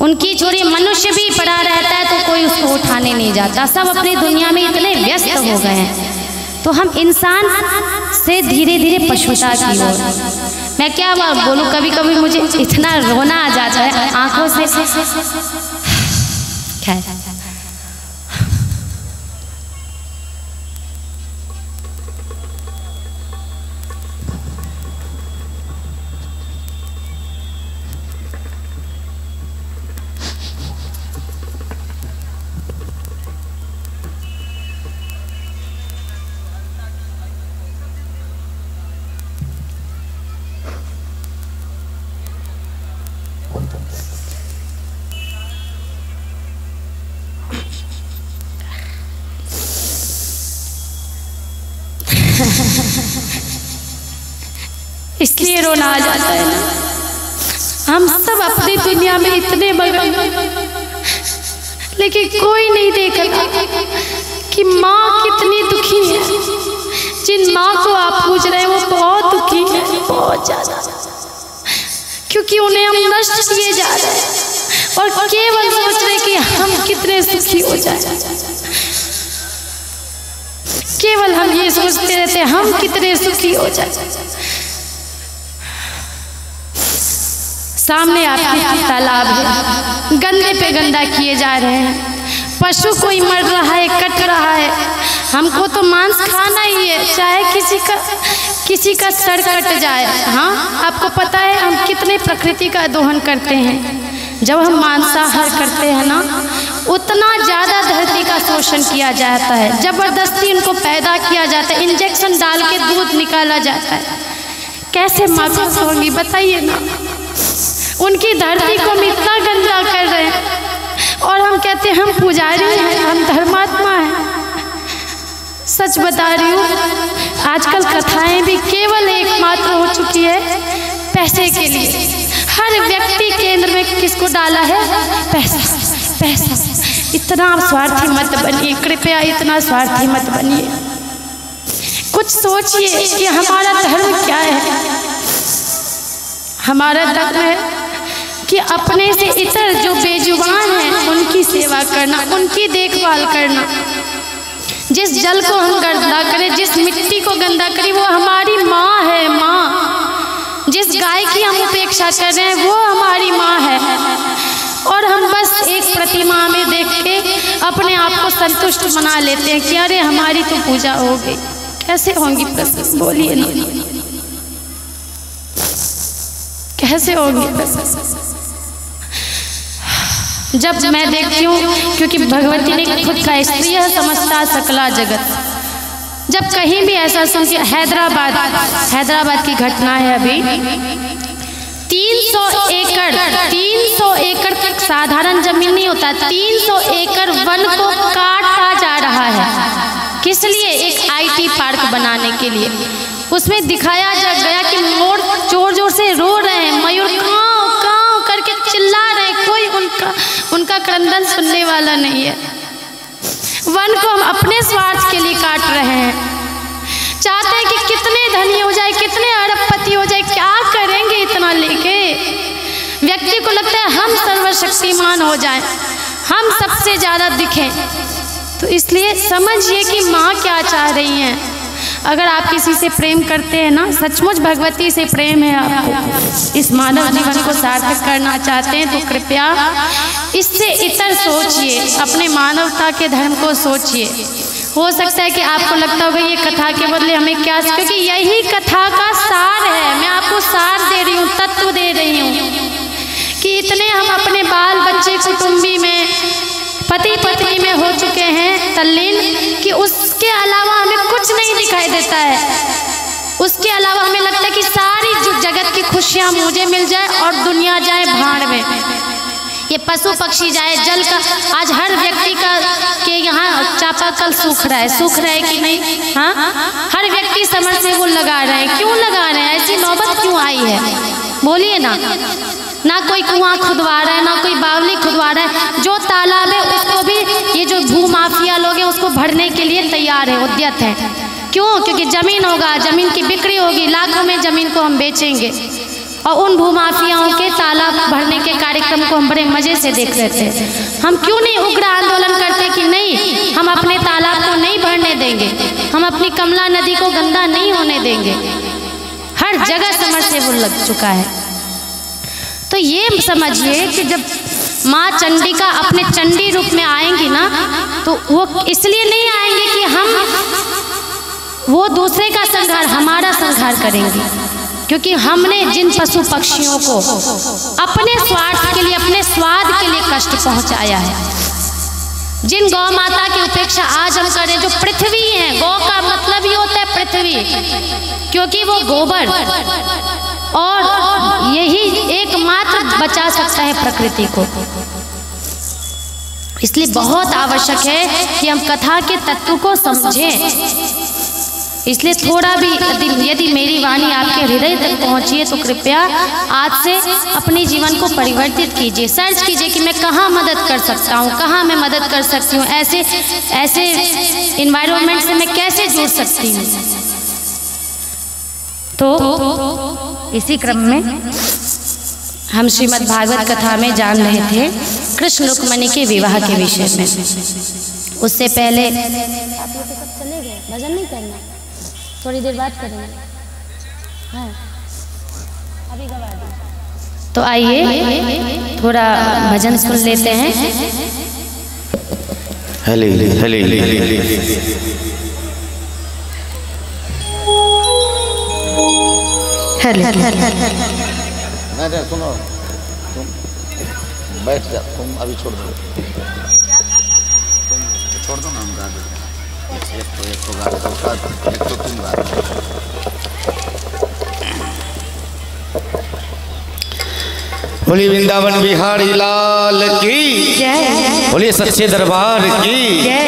Speaker 1: उनकी छोड़ी मनुष्य भी पड़ा रहता है तो कोई उसको उठाने नहीं जाता। सब अपनी दुनिया में इतने व्यस्त हो गए हैं। तो हम इंसान से धीरे धीरे पशुता की ओर। मैं क्या बोलूँ, कभी कभी मुझे इतना रोना आ जाता है आंखों से। खैर इसलिए रोना आ जाता है ना। हम सब अपनी दुनिया में इतने मगन, लेकिन कोई नहीं देख रहा कि माँ कितनी दुखी है। जिन माँ को आप पूछ रहे हैं वो बहुत दुखी है, बहुत ज्यादा, क्योंकि उन्हें हम नष्ट किए जा रहे हैं और केवल सोच रहे कि हम कितने सुखी हो जाए। केवल हम ये सोचते रहते हैं हम कितने सुखी हो जाए। सामने आपके तालाब है, गंदे पे गंदा किए जा रहे हैं। पशु कोई मर रहा है, कट रहा है। हमको तो मांस खाना ही है, चाहे किसी का सर कट जाए। हाँ, आपको पता है हम कितने प्रकृति का दोहन करते हैं। जब हम मांसाहार करते हैं ना, उतना ज़्यादा धरती का शोषण किया जाता है। जबरदस्ती उनको पैदा किया जाता है, इंजेक्शन डाल के दूध निकाला जाता है। कैसे मासूम होंगी बताइए ना। उनकी धरती को हम इतना गंदा कर रहे हैं और हम कहते हैं हम पुजारी हैं, हम धर्मात्मा हैं। सच बता रही हूँ, आजकल कथाएं भी केवल एकमात्र हो चुकी है पैसे के लिए। हर व्यक्ति केंद्र में किसको डाला है? पैसा, पैसा। इतना स्वार्थी मत बनिए, कृपया इतना स्वार्थी मत बनिए। कुछ सोचिए कि हमारा धर्म क्या है। हमारा धर्म है कि अपने से इतर जो बेजुबान हैं उनकी सेवा करना, उनकी देखभाल करना। जिस जल को हम गंदा करें, जिस मिट्टी को गंदा करें, वो हमारी माँ है। माँ, जिस गाय की हम उपेक्षा कर रहे हैं वो हमारी माँ है। और हम बस एक प्रतिमा में देख के अपने आप को संतुष्ट बना लेते हैं कि अरे हमारी तो पूजा हो गई। कैसे होंगी प्रसन्न? बोलिए ना, कैसे होगी प्रसन्न? जब मैं देखती हूँ, क्योंकि भगवती ने खुद का स्त्री है समझता सकला जगत। जब कहीं भी ऐसा सुनती, हैदराबाद की घटना है अभी, 300 एकड़ साधारण जमीन नहीं होता, 300 एकड़ वन को काटा जा रहा है। किस लिए? एक IT पार्क बनाने के लिए। उसमें दिखाया गया कि मोर जोर जोर से रो रहे हैं, मयूर काँव काँव करके चिल्ला रहे हैं, कोई उनका क्रंदन सुनने वाला नहीं है। वन को हम अपने स्वार्थ के लिए काट रहे हैं। चाहते हैं कि कितने धनी हो जाए, कितने अरबपति हो जाए, क्या करेंगे इतना लेके। व्यक्ति को लगता है हम सर्वशक्तिमान हो जाएं, हम सबसे ज़्यादा दिखें। तो इसलिए समझिए कि माँ क्या चाह रही हैं। अगर आप किसी से प्रेम करते हैं ना, सचमुच भगवती से प्रेम है आपको, इस मानव जीवन को सार्थक करना चाहते हैं, तो कृपया इससे इतर सोचिए, अपने मानवता के धर्म को सोचिए। हो सकता है कि आपको लगता होगा ये कथा के बदले हमें क्या, क्योंकि यही कथा का सार है। मैं आपको सार दे रही हूँ, तत्व दे रही हूँ कि इतने हम अपने बाल बच्चे कुटुंबी में, पति पत्नी में हो चुके हैं तल्लीन कि उसके अलावा हमें कुछ नहीं दिखाई देता है। उसके अलावा हमें लगता है कि सारी जगत की खुशियाँ मुझे मिल जाए और दुनिया जाए भाड़ में। ये पशु पक्षी जाए, जल का आज हर व्यक्ति के यहाँ चापाकल सूख रहा है कि नहीं? हाँ, हर व्यक्ति समरसेबुल लगा रहे हैं। क्यों लगा रहे हैं? ऐसी नौबत क्यों आई है? बोलिए ना। ना कोई कुआं खुदवा रहा है, ना कोई बावली खुदवा रहा है। जो तालाब है उसको भी ये जो भूमाफिया लोग हैं उसको भरने के लिए तैयार है, उद्यत है। क्यों? क्योंकि ज़मीन होगा, ज़मीन की बिक्री होगी, लाखों में ज़मीन को हम बेचेंगे। और उन भूमाफियाओं के तालाब भरने के कार्यक्रम को हम बड़े मज़े से देख रहे थे। हम क्यों नहीं उग्र आंदोलन करते कि नहीं, हम अपने तालाब को नहीं भरने देंगे, हम अपनी कमला नदी को गंदा नहीं होने देंगे। हर जगह समरसेबुल लग चुका है। तो ये समझिए कि जब माँ चंडिका अपने चंडी रूप में आएंगी ना, तो वो इसलिए नहीं आएंगे कि हम वो दूसरे का संहार, हमारा संहार करेंगे। क्योंकि हमने जिन पशु पक्षियों को अपने स्वार्थ के लिए, अपने स्वाद के लिए कष्ट पहुंचाया है, जिन गौ माता की उपेक्षा आज हम करें, जो पृथ्वी है, गौ का मतलब ही होता है पृथ्वी, क्योंकि वो गोबर और यही एकमात्र बचा सकता है प्रकृति को। इसलिए बहुत आवश्यक है कि हम कथा के तत्व को समझें। इसलिए थोड़ा भी यदि मेरी वाणी आपके हृदय तक पहुंची है तो कृपया आज से अपने जीवन को परिवर्तित कीजिए। सर्च कीजिए कि मैं कहाँ मदद कर सकता हूँ, कहाँ मैं मदद कर सकती हूँ, ऐसे इन्वायरमेंट से मैं कैसे जुड़ सकती हूँ। तो इसी क्रम में हम श्रीमद् भागवत कथा में जान रहे थे कृष्ण रुक्मिणी के विवाह के विषय में। उससे पहले आप ये तो सब चले गए, भजन नहीं करना, थोड़ी देर बात करेंगे। हाँ, अभी गवा दो। तो आइए थोड़ा भजन सुन लेते हैं।
Speaker 2: हले हले नहीं सुनो, तुम बैठ जा, तुम अभी छोड़ दो, तुम छोड़ दो ना, हम गा देते हैं। एक तो गा दो, एक तो तुम गा दो। बोली वृंदावन बिहारी लाल की जय, बोलिए सच्चे दरबार की जय।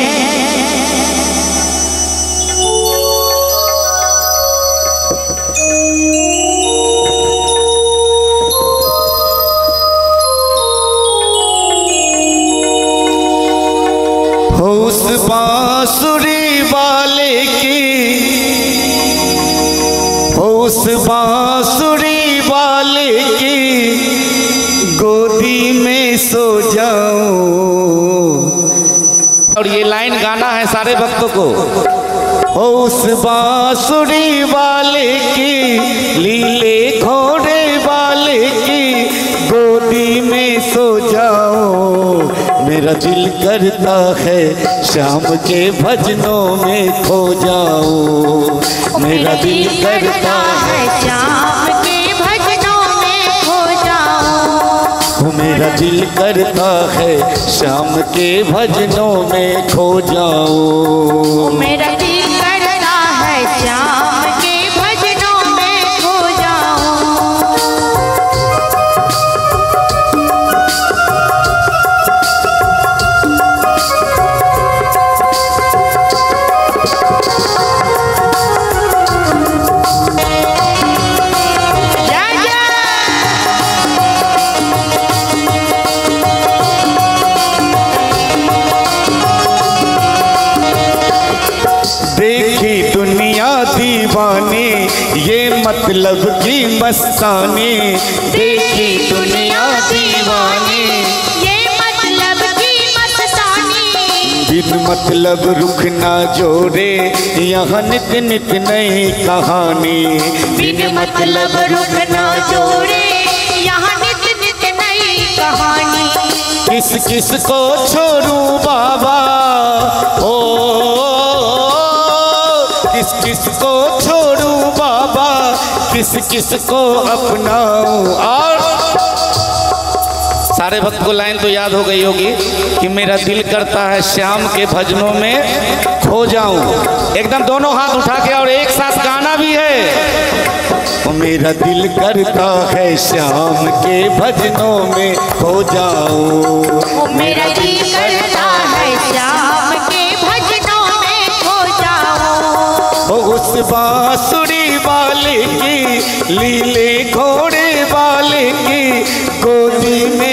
Speaker 2: उस बांसुरी वाले की, उस बांसुरी वाले की गोदी में सो जाऊं। और ये लाइन गाना है सारे भक्तों को। उस बांसुरी वाले की, लीले घोड़े वाले की गोदी में सो जाऊं। मेरा दिल करता है शाम के भजनों में खो जाऊं। मेरा दिल करता है शाम के भजनों में खो जाऊं। मेरा दिल करता है शाम के भजनों में खो जाऊं। मेरा दिल करता है शाम के भजनों में खो जाऊं। देखी दुनिया दीवानी, ये मतलब की मस्तानी। देखी दुनिया दीवानी, ये मतलब की मस्तानी। बिन मतलब रुख ना जोड़े, यहाँ नित नित नई कहानी। बिन मतलब रुख ना जोड़े, यहाँ नित नित नई कहानी। किस किस को छोड़ूं बाबा, ओ किस किस को छोड़ूं बाबा, किस किस को अपनाऊं। और सारे भक्त को लाइन तो याद हो गई होगी कि मेरा दिल करता है श्याम के भजनों में खो जाऊं। एकदम दोनों हाथ उठा के और एक साथ गाना भी है। मेरा दिल करता है श्याम के भजनों में खो जाऊं। मेरा दिल करता है श्याम के भजनों में खो जाऊं। उस बांसुरी वाले की, लीले घोड़े वाले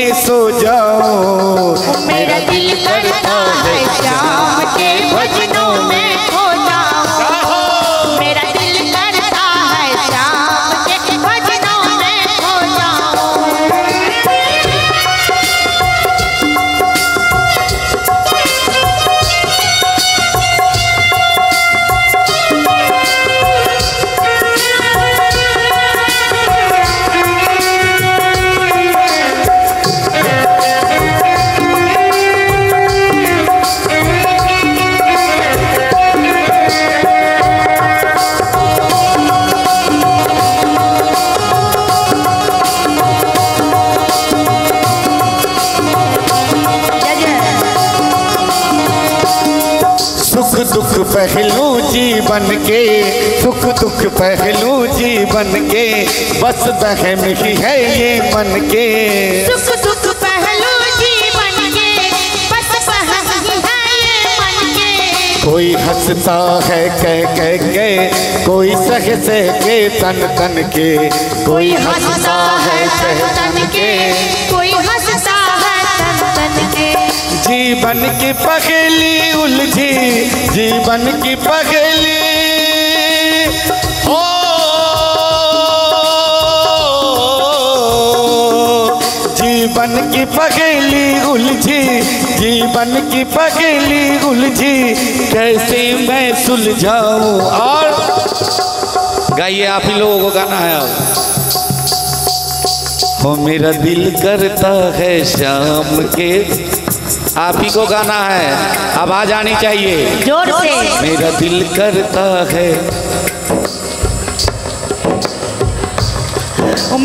Speaker 2: में सो जाओ।
Speaker 3: मेरा दिल करता है श्याम के भजनों में खो जाऊं। मेरा दिल करता है श्याम के भजनों में खो जाऊं।
Speaker 2: सुख दुख पहलू जीवन के, सुख दुख पहलू जीवन के, बस बहम ही है ये मन के।
Speaker 3: सुख दुख पहलू जीवन के, बस बहम ही है ये मन के।
Speaker 2: कोई हंसता है कह कह के, कोई सह से के तन तन के। कोई हंसता है कह तन के,
Speaker 3: कोई हंसता है तन तन के।
Speaker 2: जीवन की पहेली उलझी, जीवन की पहेली हो, जीवन की पहेली उलझी, जीवन की पहेली उलझी, कैसे मैं सुलझाऊं। और गाइए, आप ही लोगों को गाना है अब। हो मेरा दिल करता है शाम के, आप ही को गाना है, आवाज आनी चाहिए
Speaker 3: जोर से।
Speaker 2: मेरा दिल करता है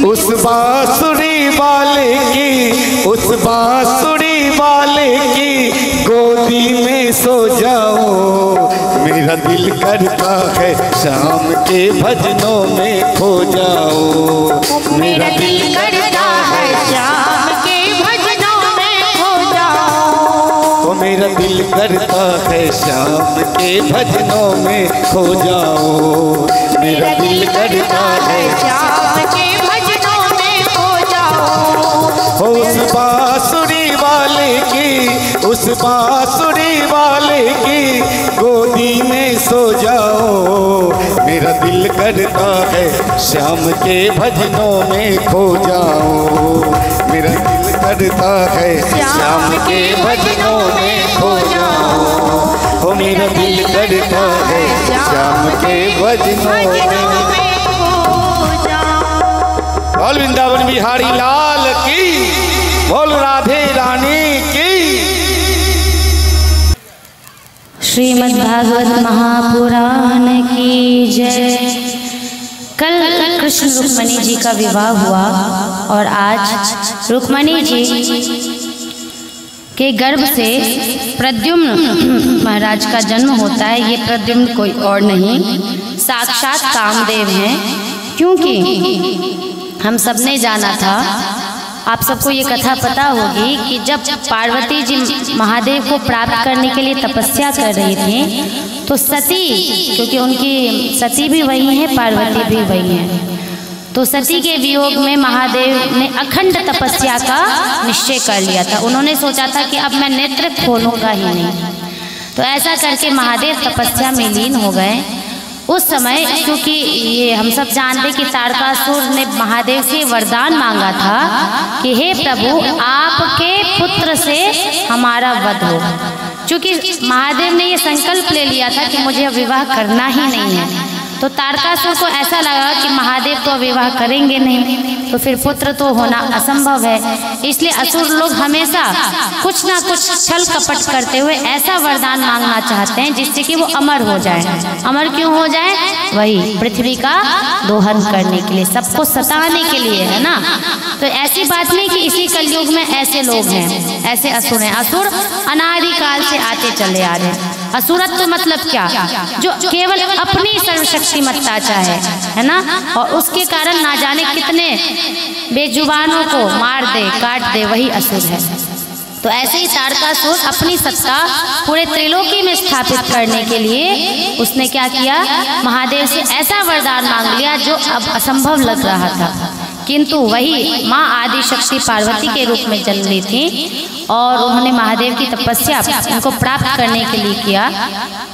Speaker 2: उस बांसुरी वाले की, उस बांसुरी वाले की गोदी में सो जाऊं। मेरा दिल करता है शाम के भजनों में खो जाऊं।
Speaker 3: मेरा दिल करता है श्याम के भजनों में खो जाऊं।
Speaker 2: मेरा दिल करता है शाम के भजनों में खो जाऊं। मेरा दिल करता है
Speaker 3: श्याम के भजनों में खो जाऊं।
Speaker 2: उस बांसुरी वाले की, उस बांसुरी वाले की गोदी में सो जाओ। मेरा दिल करता है श्याम के भजनों में खो जाऊं। मेरा दिल करता है श्याम के भजनों में खो जाऊं। ओ मेरा दिल करता है श्याम के भजनों में
Speaker 3: खो जाऊं।
Speaker 2: बोल वृंदावन बिहारी लाल की, बोल राधे रानी की।
Speaker 1: श्रीमद् भागवत महापुराण की जय। कल कृष्ण रुक्मणी जी का विवाह हुआ और आज रुक्मणी जी के गर्भ से प्रद्युम्न महाराज का जन्म होता है। ये प्रद्युम्न कोई और नहीं, साक्षात कामदेव हैं। क्योंकि हम सब ने जाना था, आप सबको ये कथा पता होगी कि जब पार्वती जी महादेव को प्राप्त करने के लिए तपस्या कर रही थी, तो सती, क्योंकि उनकी सती भी वही है, पार्वती भी वही है, तो सती के वियोग में महादेव ने अखंड तपस्या का निश्चय कर लिया था। उन्होंने सोचा था कि अब मैं नेत्र खोलूंगा ही नहीं। तो ऐसा करके महादेव तपस्या में लीन हो गए। उस समय क्योंकि ये हम सब जानते कि तारकासुर ने महादेव से वरदान मांगा था कि हे प्रभु, आपके पुत्र से हमारा वध हो। क्योंकि महादेव ने ये संकल्प ले लिया था कि मुझे विवाह करना ही नहीं है, तो तारकासुर को ऐसा लगा कि महादेव तो विवाह करेंगे नहीं, तो फिर पुत्र तो होना असंभव है। इसलिए असुर लोग हमेशा कुछ ना कुछ छल कपट करते हुए ऐसा वरदान मांगना चाहते हैं जिससे कि वो अमर हो जाए। अमर क्यों हो जाए? वही पृथ्वी का दोहन करने के लिए, सबको सताने के लिए, है ना। तो ऐसी बात नहीं कि इसी कलयुग में ऐसे लोग हैं, ऐसे असुर हैं। असुर अनादिकाल से आते चले आ रहे हैं। असुरत्व मतलब क्या? जो केवल अपनी सर्वशक्तिमत्ता चाहे, है ना, और उसके कारण ना जाने कितने बेजुबानों को मार दे, काट दे, वही असुर है। तो ऐसे ही तारकासुर अपनी सत्ता पूरे त्रिलोकी में स्थापित करने के लिए उसने क्या किया, महादेव से ऐसा वरदान मांग लिया जो अब असंभव लग रहा था किंतु वही माँ आदि शक्ति पार्वती के रूप में जन्म ली थी और उन्होंने महादेव की तपस्या उनको प्राप्त करने के लिए किया।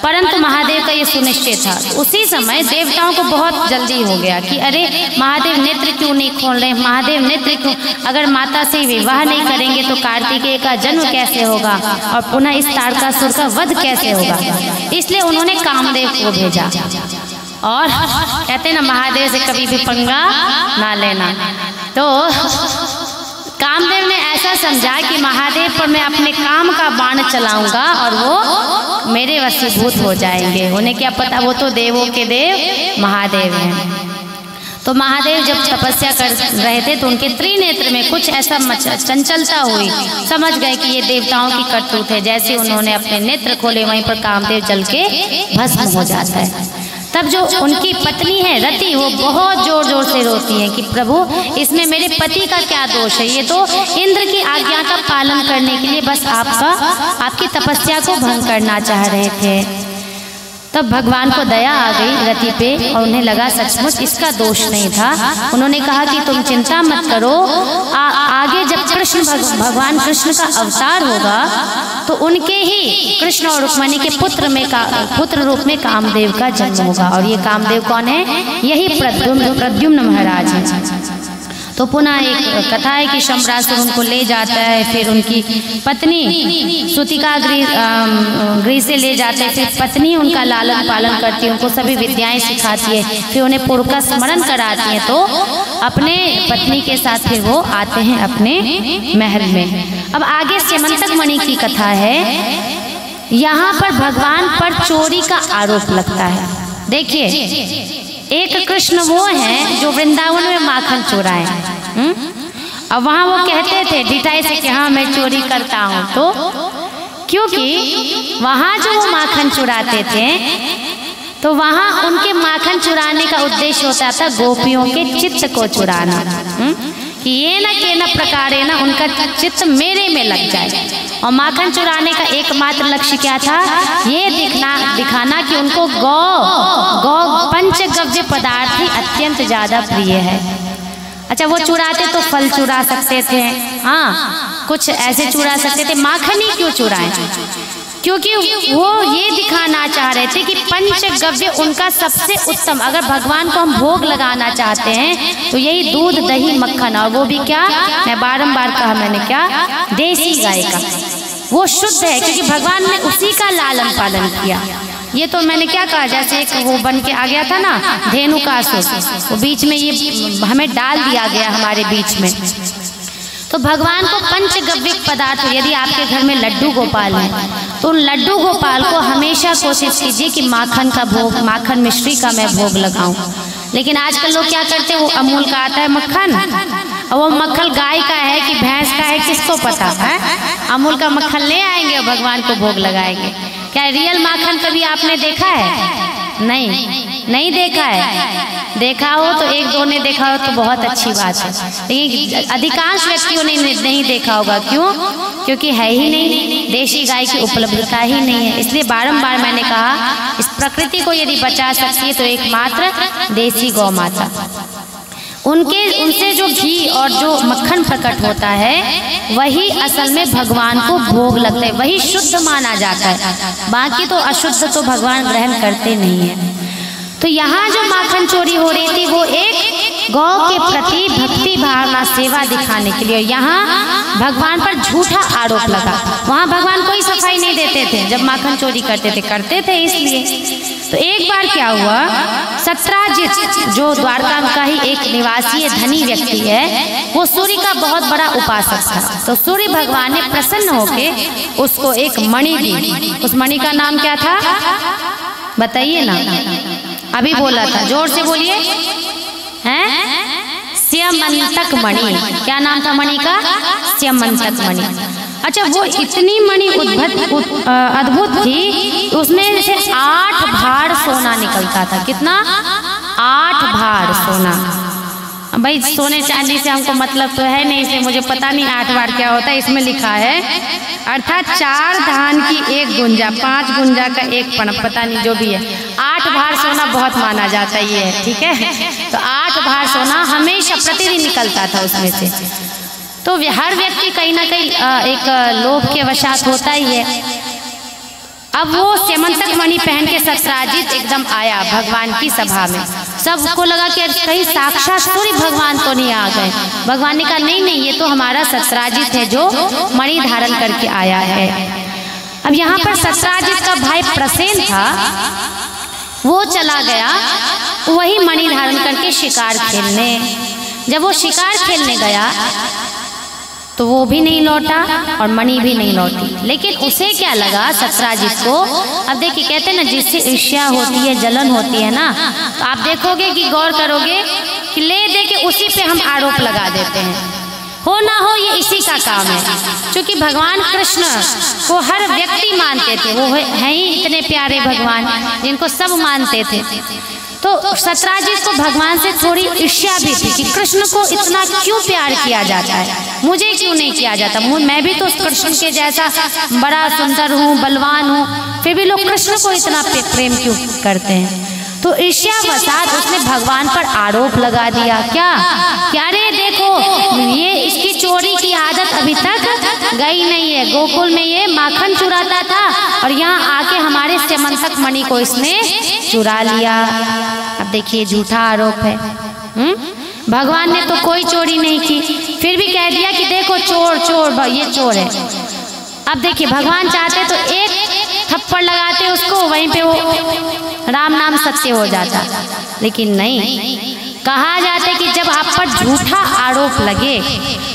Speaker 1: परंतु महादेव का ये सुनिश्चय था। उसी समय देवताओं को बहुत जल्दी हो गया कि अरे महादेव नेत्र क्यों नहीं खोल रहे, महादेव नेत्र क्यों, अगर माता से विवाह नहीं करेंगे तो कार्तिकेय का जन्म कैसे होगा और पुनः इस तारकासुर का वध कैसे होगा। इसलिए उन्होंने कामदेव को भेजा और कहते ना महादेव से कभी भी पंगा ना लेना। तो कामदेव ने ऐसा समझा कि महादेव पर मैं अपने काम का बाण चलाऊंगा और वो मेरे वशीभूत हो जाएंगे। उन्हें क्या पता, वो तो देवों के देव महादेव हैं। तो महादेव जब तपस्या कर रहे थे तो उनके त्रिनेत्र में कुछ ऐसा चंचलता हुई, समझ गए कि ये देवताओं की करतूत है। जैसे उन्होंने अपने नेत्र खोले वहीं पर कामदेव जल के भस्म हो जाता है। तब जो उनकी पत्नी है रति, वो बहुत जोर जोर से रोती है कि प्रभु इसमें मेरे पति का क्या दोष है, ये तो इंद्र की आज्ञा का पालन करने के लिए बस आपकी तपस्या को भंग करना चाह रहे थे। तब भगवान को दया आ गई रति पे और उन्हें लगा सचमुच इसका दोष नहीं था। उन्होंने कहा कि तुम चिंता मत करो, आगे जब भगवान कृष्ण का अवतार होगा तो उनके ही कृष्ण और रुक्मिणी के पुत्र रूप में कामदेव का जन्म होगा। और ये कामदेव कौन है? यही प्रद्युम्न महाराज है। तो पुनः एक कथा है कि शंबरासुर उनको ले जाता है, फिर उनकी पत्नी सुतिका गृह से ले जाते हैं, फिर पत्नी उनका लालन पालन करती है, उनको सभी विद्याएं सिखाती है, फिर उन्हें पूर्व का स्मरण कराती है। तो अपने पत्नी के साथ फिर वो आते हैं अपने महल में। अब आगे स्यमंतक मणि की कथा है। यहाँ पर भगवान पर चोरी का आरोप लगता है। देखिए, एक कृष्ण वो हैं जो वृंदावन में माखन चुराए। अब वहाँ वो कहते थे ढिठाई से कि हाँ मैं चोरी करता हूँ, तो क्योंकि वहाँ जो वो माखन चुराते थे तो वहाँ उनके माखन चुराने का उद्देश्य होता था गोपियों के चित्त को चुराना, कि ये न के न प्रकारे न उनका चित्त मेरे में लग जाए। और माखन चुराने का एकमात्र लक्ष्य क्या था? ये दिखाना कि उनको गौ पंचगव्य पदार्थ ही अत्यंत ज्यादा प्रिय है। अच्छा, वो चुराते तो फल चुरा सकते थे, हाँ कुछ ऐसे चुरा सकते थे, माखन ही क्यों चुराए? क्योंकि वो ये दिखाना चाह रहे थे कि पंचगव्य उनका सबसे उत्तम, अगर भगवान को हम भोग लगाना चाहते हैं तो यही दूध दही मक्खन, और वो भी क्या, मैं बारंबार कहा मैंने, क्या, देसी गाय का, वो शुद्ध है क्योंकि भगवान ने उसी का लालन पालन किया। ये तो मैंने क्या कहा, जैसे एक वो बन के आ गया था ना धेनुकासुर, वो बीच में ये हमें डाल दिया गया हमारे बीच में। तो भगवान को पंचगव्य पदार्थ, यदि आपके घर में लड्डू गोपाल है तो उन लड्डू गोपाल को हमेशा कोशिश कीजिए कि माखन का भोग, माखन मिश्री का मैं भोग लगाऊं। लेकिन आजकल लोग क्या करते हैं, वो अमूल का आता है मक्खन, और वो मक्खन गाय का है कि भैंस का है किसको पता है, अमूल का मक्खन ले आएंगे और भगवान को भोग लगाएंगे। क्या रियल माखन कभी आपने देखा है? नहीं देखा है। देखा हो तो एक दो ने देखा हो तो बहुत अच्छी बात है, लेकिन अधिकांश व्यक्तियों ने नहीं देखा होगा। क्यों? क्योंकि है ही नहीं, देशी गाय की उपलब्धता ही नहीं है। इसलिए बारंबार मैंने कहा, इस प्रकृति को यदि बचा सकती है तो एकमात्र देसी गौ माता, उनसे जो घी और जो मक्खन प्रकट होता है वही असल में भगवान को भोग लगता है, वही शुद्ध माना जाता है। बाकी तो अशुद्ध तो भगवान ग्रहण करते नहीं है। तो यहाँ जो माखन चोरी हो रही थी वो एक गौ के प्रति भक्ति भावना, सेवा दिखाने के लिए। यहाँ भगवान पर झूठा आरोप लगा। वहाँ भगवान कोई सफाई नहीं देते थे जब माखन चोरी करते थे इसलिए। तो एक बार क्या हुआ, सत्राजित जो द्वारका का ही एक निवासी धनी व्यक्ति है, वो सूर्य का बहुत बड़ा उपासक था। तो सूर्य भगवान ने प्रसन्न होके उसको एक मणि दी। उस मणि का नाम क्या था बताइए ना? अभी बोला था, जोर से बोलिए। हैं? स्यमंतक मणि। क्या नाम था मणि का? स्यमंतक मणि। अच्छा, वो इतनी मणि अद्भुत थी, उसमें से 8 भाड़ सोना निकलता था। कितना? 8 भाड़ सोना। भाई सोने चांदी से हमको मतलब तो है नहीं, इसलिए मुझे पता नहीं 8 बार क्या होता है। इसमें लिखा है अर्थात 4 धान की 1 गुंजा, 5 गुंजा का 1 पणप, पता नहीं जो भी है। 8 भार सोना बहुत माना जाता है ये, ठीक है। तो 8 भार सोना हमेशा प्रतिदिन निकलता था उसमें से। तो हर व्यक्ति कहीं ना कहीं एक लोभ के वशात होता ही है। अब वो स्यमंतक मणि पहन के सत्राजित एकदम आया भगवान की सभा में। सबको लगा कि कहीं साक्षात सूर्य भगवान तो नहीं आ गए। भगवान ने कहा नहीं नहीं, ये तो हमारा सत्राजित है जो मणि धारण करके आया है। अब यहाँ पर सत्राजित का भाई प्रसेन था, वो चला गया वही मणि धारण करके शिकार खेलने। जब वो शिकार खेलने गया तो वो भी नहीं लौटा और मणि भी नहीं लौटी। लेकिन उसे क्या लगा सत्राजित को, अब देखिए कहते हैं ना जिससे ईर्ष्या होती है, जलन होती है ना, तो आप देखोगे कि गौर करोगे कि ले दे के उसी पे हम आरोप लगा देते हैं। हो ना हो ये इसी का काम है। क्योंकि भगवान कृष्ण को हर व्यक्ति मानते थे, वो हैं ही इतने प्यारे भगवान जिनको सब मानते थे। तो सत्राजित को भगवान से थोड़ी ईर्ष्या भी थी कि कृष्ण को इतना क्यों प्यार किया जाता है, मुझे क्यों नहीं किया जाता। मैं भी तो कृष्ण के जैसा बड़ा सुंदर हूँ, बलवान हूँ, फिर भी लोग कृष्ण को इतना प्रेम क्यों करते हैं। तो ईर्ष्यावशात उसने भगवान पर आरोप लगा दिया। क्या रे देखो ये इसकी चोरी की आदत अभी तक गई नहीं है। गोकुल में ये माखन चुराता था और यहाँ आके हमारे स्यमंतक मणि को इसने चुरा लिया। अब देखिए झूठा आरोप है। भगवान ने तो कोई चोरी नहीं की, फिर भी कह दिया कि देखो चोर चोर, ये चोर है। अब देखिए भगवान चाहते तो एक थप्पड़ लगाते उसको, वहीं पे वो राम नाम सत्य हो जाता, लेकिन नहीं। कहा जाता है कि जब आप पर झूठा आरोप लगे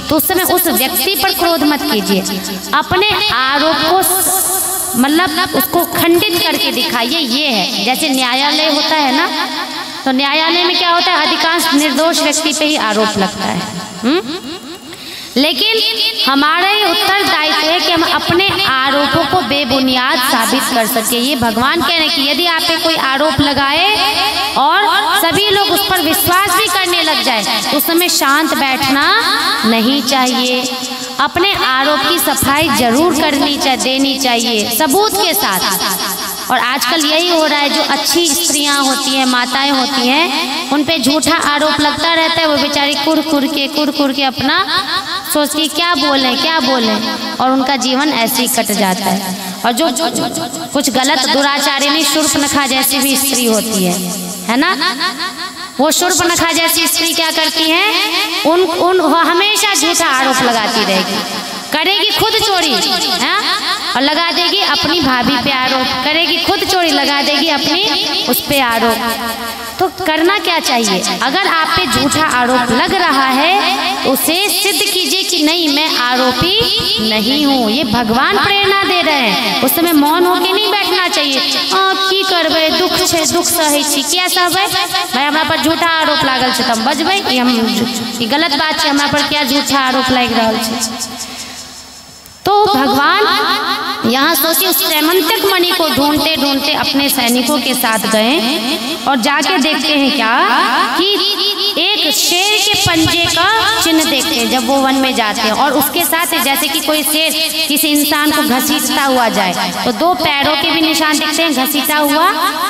Speaker 1: तो उस समय उस व्यक्ति पर क्रोध मत कीजिए, अपने आरोप को मतलब उसको खंडित करके दिखाइए। ये है जैसे न्यायालय होता है ना, तो न्यायालय में क्या होता है, अधिकांश निर्दोष व्यक्ति पे ही आरोप लगता है। लेकिन हमारा ये उत्तरदायित्व है कि हम अपने आरोपों को बेबुनियाद साबित कर सके। ये भगवान कह रहे हैं कि यदि आप पे कोई आरोप लगाए और सभी लोग उस पर विश्वास भी करने लग जाए तो उस समय शांत बैठना नहीं चाहिए। अपने आरोप की सफाई जरूर देनी चाहिए सबूत के साथ। और आजकल यही हो रहा है, जो अच्छी स्त्रियां होती हैं, माताएं होती हैं, उन पे झूठा आरोप लगता रहता है। वो बेचारी कुर के अपना सोचती क्या बोलें और उनका जीवन ऐसे ही कट जाता है। और जो कुछ गलत दुराचारिणी शूर्पणखा जैसी भी स्त्री होती है ना, वो शूर्पणखा जैसी स्त्री क्या करती है, हमेशा झूठा आरोप लगाती रहेगी, करेगी खुद चोरी है और लगा देगी अपनी भाभी पे आरोप, करेगी खुद चोरी लगा देगी अपनी उस पे आरोप। तो करना क्या चाहिए, अगर आप पे झूठा आरोप लग रहा है उसे सिद्ध कीजिए कि नहीं मैं आरोपी नहीं हूँ। ये भगवान प्रेरणा दे रहे हैं। उस समय मौन होके नहीं बैठना चाहिए। की करबे दुख से दुख सहे छी, क्या सब है भाई हमरा पर झूठा आरोप लागल छे तब बजबै, ये गलत बात है, हमरा पर क्या झूठा आरोप लाग रहल छे। तो भगवान यहाँ सोचिए उस स्यमंतक मणि को ढूंढते ढूंढते अपने सैनिकों के साथ गए और जाके देखते हैं क्या कि एक शेर के पंजे का चिन्ह देखते हैं जब वो वन में जाते हैं। और उसके साथ जैसे कि कोई शेर किसी इंसान को घसीटता हुआ जाए तो 2 पैरों के भी निशान दिखते हैं घसीटा हुआ,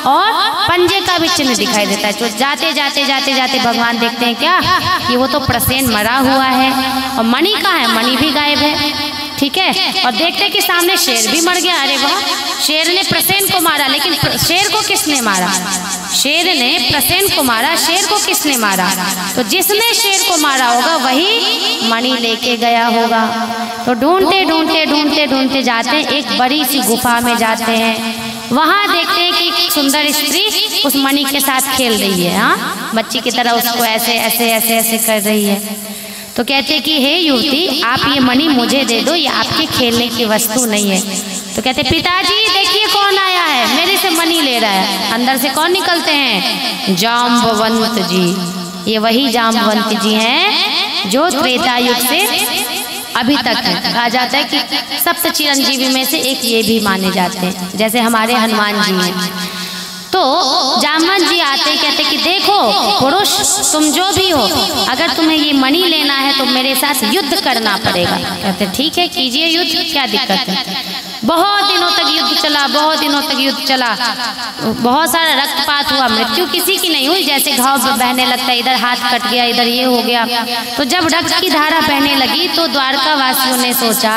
Speaker 1: और पंजे का भी चिन्ह दिखाई देता है। तो जाते जाते भगवान देखते हैं क्या कि वो तो प्रसेन मरा हुआ है और मणि कहाँ है, मणि भी गायब है, ठीक है। और देखते कि सामने शेर भी मर गया। अरे वाह, शेर ने प्रसेन को मारा, लेकिन शेर को किसने मारा, शेर ने प्रसेन को मारा, शेर को किसने मारा, तो जिसने शेर को मारा होगा वही मणि लेके गया होगा। तो ढूंढते जाते हैं, एक बड़ी सी गुफा में जाते हैं। वहां देखते हैं कि एक सुंदर स्त्री उस मणि के साथ खेल रही है, हाँ बच्ची की तरह उसको ऐसे कर रही है। तो कहते कि हे युवती, आप ये मणि मुझे दे दो, ये आपके खेलने की वस्तु नहीं है। तो कहते पिताजी देखिए कौन आया है, मेरे से मणि ले रहा है। अंदर से कौन निकलते हैं, जाम्बवंत जी। ये वही जाम्बवंत जी हैं जो त्रेता युग से अभी तक है। कहा जाता है कि सप्त चिरंजीवी में से एक ये भी माने जाते हैं, जैसे हमारे हनुमान जी हैं। तो जामवंत जी आते कहते कि देखो पुरुष तुम जो भी हो, अगर तुम्हें ये मणि लेना है तो मेरे साथ युद्ध करना पड़ेगा। कहते ठीक है कीजिए युद्ध, क्या दिक्कत है। बहुत दिनों तक युद्ध चला, बहुत दिनों तक युद्ध चला, बहुत सारा रक्तपात हुआ, मृत्यु किसी की नहीं हुई, जैसे घाव बहने लगता है, इधर हाथ कट गया, इधर ये हो गया। तो जब रक्त की धारा बहने लगी तो द्वारका वासियों ने सोचा,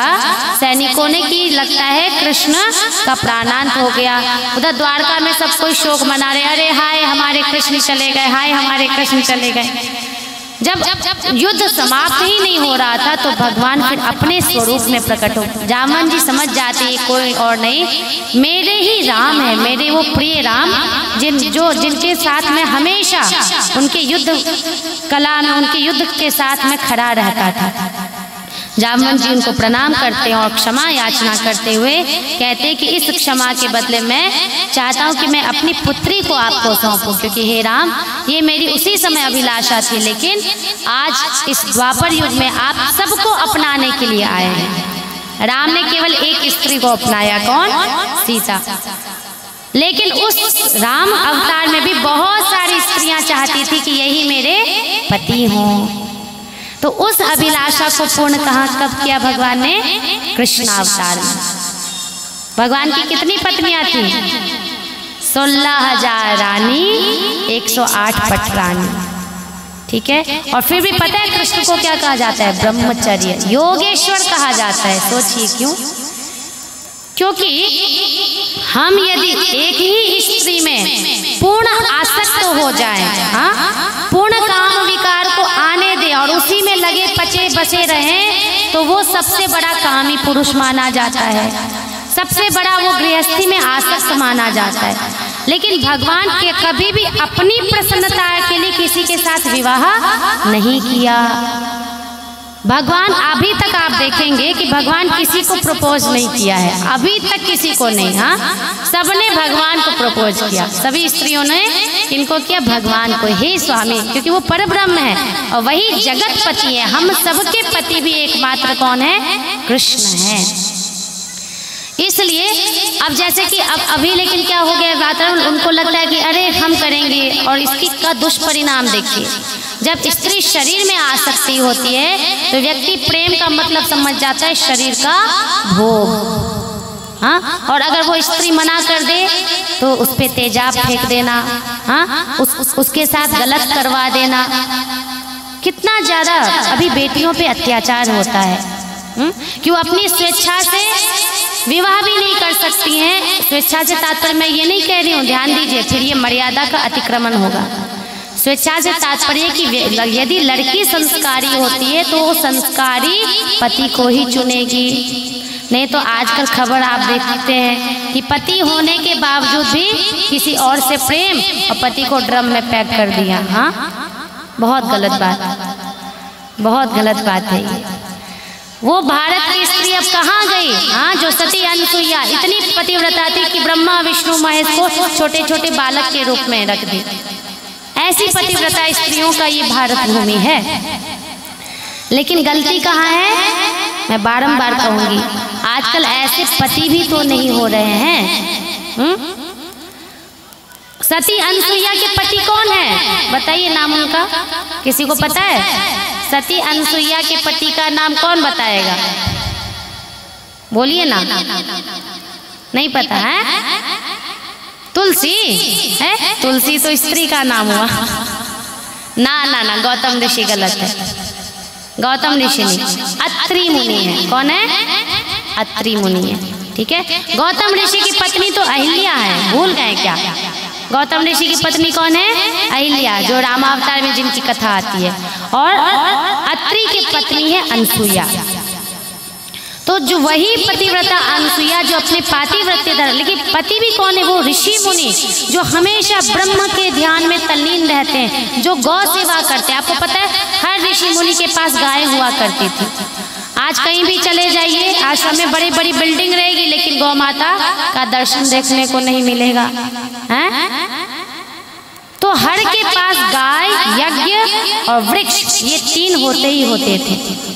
Speaker 1: सैनिकों ने, कि लगता है कृष्ण का प्राणांत हो गया। उधर द्वारका में सब कोई शोक मना रहे, अरे हाय हमारे कृष्ण चले गए, हाय हमारे कृष्ण चले गए। जब युद्ध समाप्त ही नहीं हो रहा था तो भगवान फिर अपने स्वरूप में प्रकट हो। जामवंत जी समझ जाते हैं कोई और नहीं, मेरे ही राम है, मेरे वो प्रिय राम जिनके साथ में हमेशा उनके युद्ध कला में, उनके युद्ध के साथ में खड़ा रहता था। जामवंत जी उनको प्रणाम करते हैं और क्षमा याचना करते हुए कहते हैं कि इस क्षमा के बदले मैं चाहता हूं कि मैं अपनी पुत्री को आपको सौंपूं, क्योंकि हे राम ये मेरी उसी समय अभिलाषा थी, लेकिन आज इस द्वापर युग में आप सबको अपनाने के लिए आए हैं। राम ने केवल एक स्त्री को अपनाया, कौन? सीता। लेकिन उस राम अवतार में भी बहुत सारी स्त्रियां चाहती थी कि यही मेरे पति हों। तो उस अभिलाषा को पूर्ण कब किया भगवान ने? कृष्ण अवतार में। भगवान की कितनी पत्नियां थी? 16,000 रानी, 108 पटरानी। ठीक है। और फिर भी पता है कृष्ण को क्या कहा जाता है? ब्रह्मचर्य योगेश्वर कहा जाता है। सोचिए क्यों? क्योंकि हम यदि एक ही स्त्री में पूर्ण आसक्त हो जाएं, हाँ, पूर्ण काम विकार को आने दें और उसी में लगे पचे बसे रहें, तो वो सबसे बड़ा कामी पुरुष माना जाता है, सबसे बड़ा वो गृहस्थी में आसक्त माना जाता है। लेकिन भगवान के कभी भी अपनी प्रसन्नता के लिए किसी के साथ विवाह नहीं किया। भगवान अभी तक आप देखेंगे कि भगवान किसी को प्रपोज नहीं किया है, अभी तक किसी को नहीं। हाँ, सबने भगवान को प्रपोज किया, सभी स्त्रियों ने इनको किया भगवान को, हे स्वामी, क्योंकि वो परब्रह्म है और वही जगत पति है। हम सबके पति भी एकमात्र कौन है? कृष्ण है। इसलिए अब जैसे कि अब अभी लेकिन क्या हो गया वातावरण, उनको लगता है कि अरे हम करेंगे, और इसकी का दुष्परिणाम देखिए। जब स्त्री शरीर में आसक्ति होती है तो व्यक्ति प्रेम का मतलब समझ जाता है शरीर का भोग। हाँ, और अगर वो स्त्री मना कर दे तो उस पे तेजाब फेंक देना, हाँ, उसके साथ गलत करवा देना। कितना ज्यादा अभी बेटियों पे अत्याचार होता है। क्यों? अपनी स्वेच्छा से विवाह भी नहीं कर सकती हैं। स्वेच्छा से तात्पर्य मैं ये नहीं कह रही हूँ, ध्यान दीजिए, फिर ये मर्यादा का अतिक्रमण होगा। स्वेच्छा से तात्पर्य कि यदि लड़की संस्कारी होती है तो वो संस्कारी पति को ही चुनेगी। नहीं तो आजकल खबर आप देखते हैं कि पति होने के बावजूद भी किसी और से प्रेम और पति को ड्रम में पैक कर दिया। हाँ, बहुत गलत बात, बहुत गलत बात है ये। वो भारत की स्त्री अब कहाँ गई? हाँ, जो सती अनुसुईया इतनी पतिव्रता थी कि ब्रह्मा विष्णु महेश को छोटे छोटे बालक के रूप में रख दी। ऐसी पतिव्रता स्त्रियों का ये भारत भूमि है। लेकिन गलती कहाँ है? मैं बारंबार कहूंगी, आजकल ऐसे पति भी तो नहीं हो रहे हैं। सती अनुसुईया के पति कौन है? बताइए नाम उनका, किसी को पता है? सती अनुसुईया के पति का नाम कौन बताएगा? बोलिए ना। नहीं पता है? तुलसी है? तुलसी तो स्त्री का नाम हुआ। ना ना ना, गौतम ऋषि गलत है। गौतम ऋषि नहीं, अत्रि मुनि है। कौन है? अत्रि मुनि है। ठीक है। गौतम ऋषि की पत्नी तो अहिल्या है, भूल गए क्या? गौतम ऋषि की पत्नी कौन है? अहिल्या, जो रामावतार में जिनकी कथा आती है। और अत्रि की पत्नी है अनसुईया। तो जो वही पतिव्रता अनसुईया जो अपने पातिव्रत्य धर्म, लेकिन पति भी कौन है? वो ऋषि मुनि जो हमेशा ब्रह्म के ध्यान में तल्लीन रहते हैं, जो गौ सेवा करते हैं। आपको पता है हर ऋषि मुनि के पास गाय हुआ करती थी। आज कहीं भी चले जाइए, आश्रम में बड़ी बड़ी बिल्डिंग रहेगी लेकिन गौ माता का दर्शन देखने को नहीं मिलेगा। हैं? तो हर के पास गाय, यज्ञ और वृक्ष, ये तीन होते ही होते थे।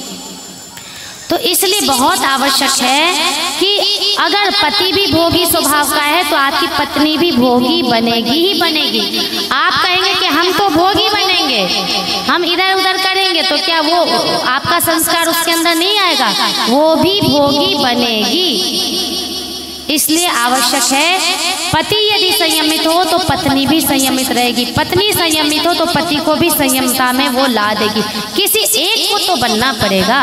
Speaker 1: तो इसलिए बहुत आवश्यक है कि अगर पति भी भोगी स्वभाव का है तो आपकी पत्नी भी भोगी बनेगी ही बनेगी। आप कहेंगे कि हम तो भोगी बनेंगे, हम इधर उधर करेंगे, तो क्या वो आपका संस्कार उसके अंदर नहीं आएगा? वो भी भोगी बनेगी। इसलिए आवश्यक है, पति यदि संयमित हो तो पत्नी भी संयमित रहेगी, पत्नी संयमित हो तो पति को भी संयमता में वो ला देगी। किसी एक को तो बनना पड़ेगा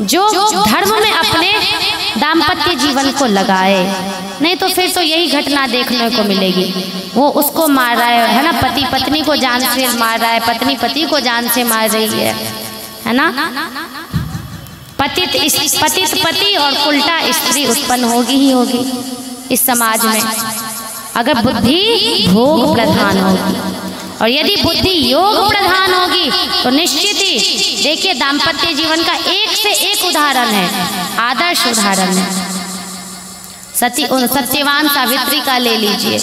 Speaker 1: जो धर्म में अपने दाम्पत्य जीवन को लगाए, नहीं तो फिर तो यही घटना देखने को मिलेगी। वो उसको मार रहा है ना, पति पत्नी को जान से मार रहा है, पत्नी पति को जान से मार रही है ना। पतित पति और उल्टा स्त्री उत्पन्न होगी ही होगी इस समाज में, अगर बुद्धि भोग प्रधान होगी। और यदि बुद्धि योग प्रधान होगी तो निश्चित ही देखिए, दाम्पत्य जीवन का एक से एक उदाहरण है, आदर्श उदाहरण है। सत्यवान सावित्री का ले लीजिए,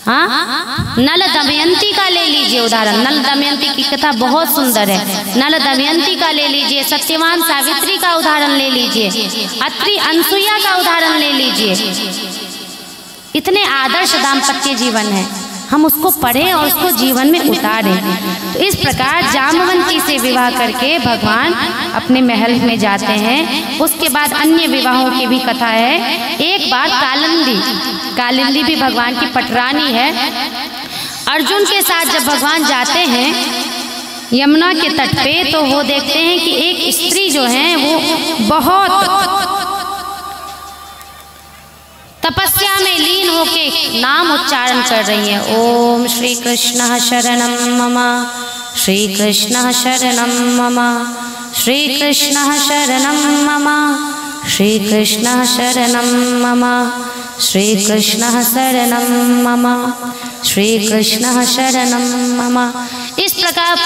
Speaker 1: हाँ, नल दमयंती का ले लीजिए उदाहरण। नल दमयंती की कथा बहुत सुंदर है। नल दमयंती का ले लीजिए, सत्यवान सावित्री का उदाहरण ले लीजिए, अत्रि अनसुईया का उदाहरण ले लीजिए। इतने आदर्श दाम्पत्य जीवन है, हम उसको पढ़ें और उसको जीवन में उतारें। तो इस प्रकार जामवंती से विवाह करके भगवान अपने महल में जाते हैं। उसके बाद अन्य विवाहों की भी कथा है। एक बार कालिंदी भी भगवान की पटरानी है। अर्जुन के साथ जब भगवान जाते हैं यमुना के तट पे, तो वो देखते हैं कि एक स्त्री जो है वो बहुत तपस्या में लीन होके नाम उच्चारण कर रही है। ओम श्री कृष्ण शरणम मम, श्री कृष्ण शरणम मम, श्री कृष्ण शरणम मम, श्री कृष्ण शरणम मम, श्री कृष्ण शरणम मम, श्री कृष्ण शरणम मम। इस प्रकार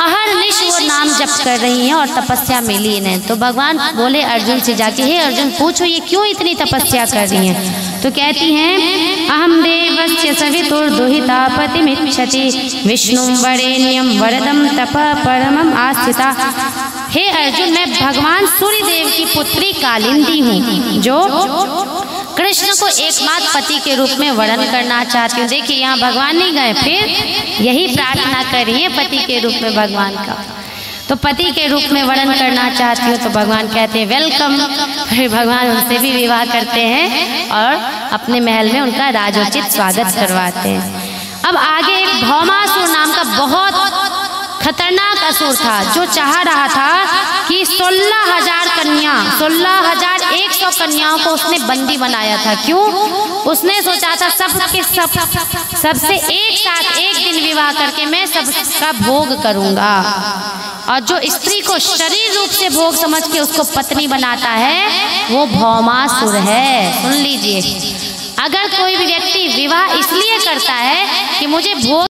Speaker 1: अहर्निश वो नाम जप कर रही हैं और तपस्या में लीन है। तो भगवान बोले अर्जुन से जाके, हे अर्जुन पूछो ये क्यों इतनी तपस्या कर रही हैं? तो कहती हैं, अहम देवस्य सवितुर्दुहिता पतिमिच्छति विष्णुं वरेण्यं वरदं तप परमं आस्थिता। हे अर्जुन, मैं भगवान सूर्य देव की पुत्री कालिंदी हूँ जो कृष्ण को एकमात्र पति के रूप में वरण करना चाहती हूँ। देखिए यहाँ भगवान नहीं गए, फिर यही प्रार्थना करिए पति के रूप में भगवान का। तो पति के रूप में वरण करना चाहती हूँ, तो भगवान कहते हैं वेलकम। फिर भगवान उनसे भी विवाह करते हैं और अपने महल में उनका राजोचित स्वागत करवाते हैं। अब आगे एक भौमासुर नाम का बहुत खतरनाक असुर था जो चाह रहा था कि 16,000 कन्या 16,100 कन्याओं को उसने बंदी बनाया था। क्यों? उसने सोचा था सबसे एक साथ एक दिन विवाह करके मैं सबका भोग करूंगा। और जो स्त्री को शरीर रूप से भोग समझ के उसको पत्नी बनाता है वो भौमासुर है। सुन लीजिए, अगर कोई भी व्यक्ति विवाह इसलिए करता है कि मुझे भोग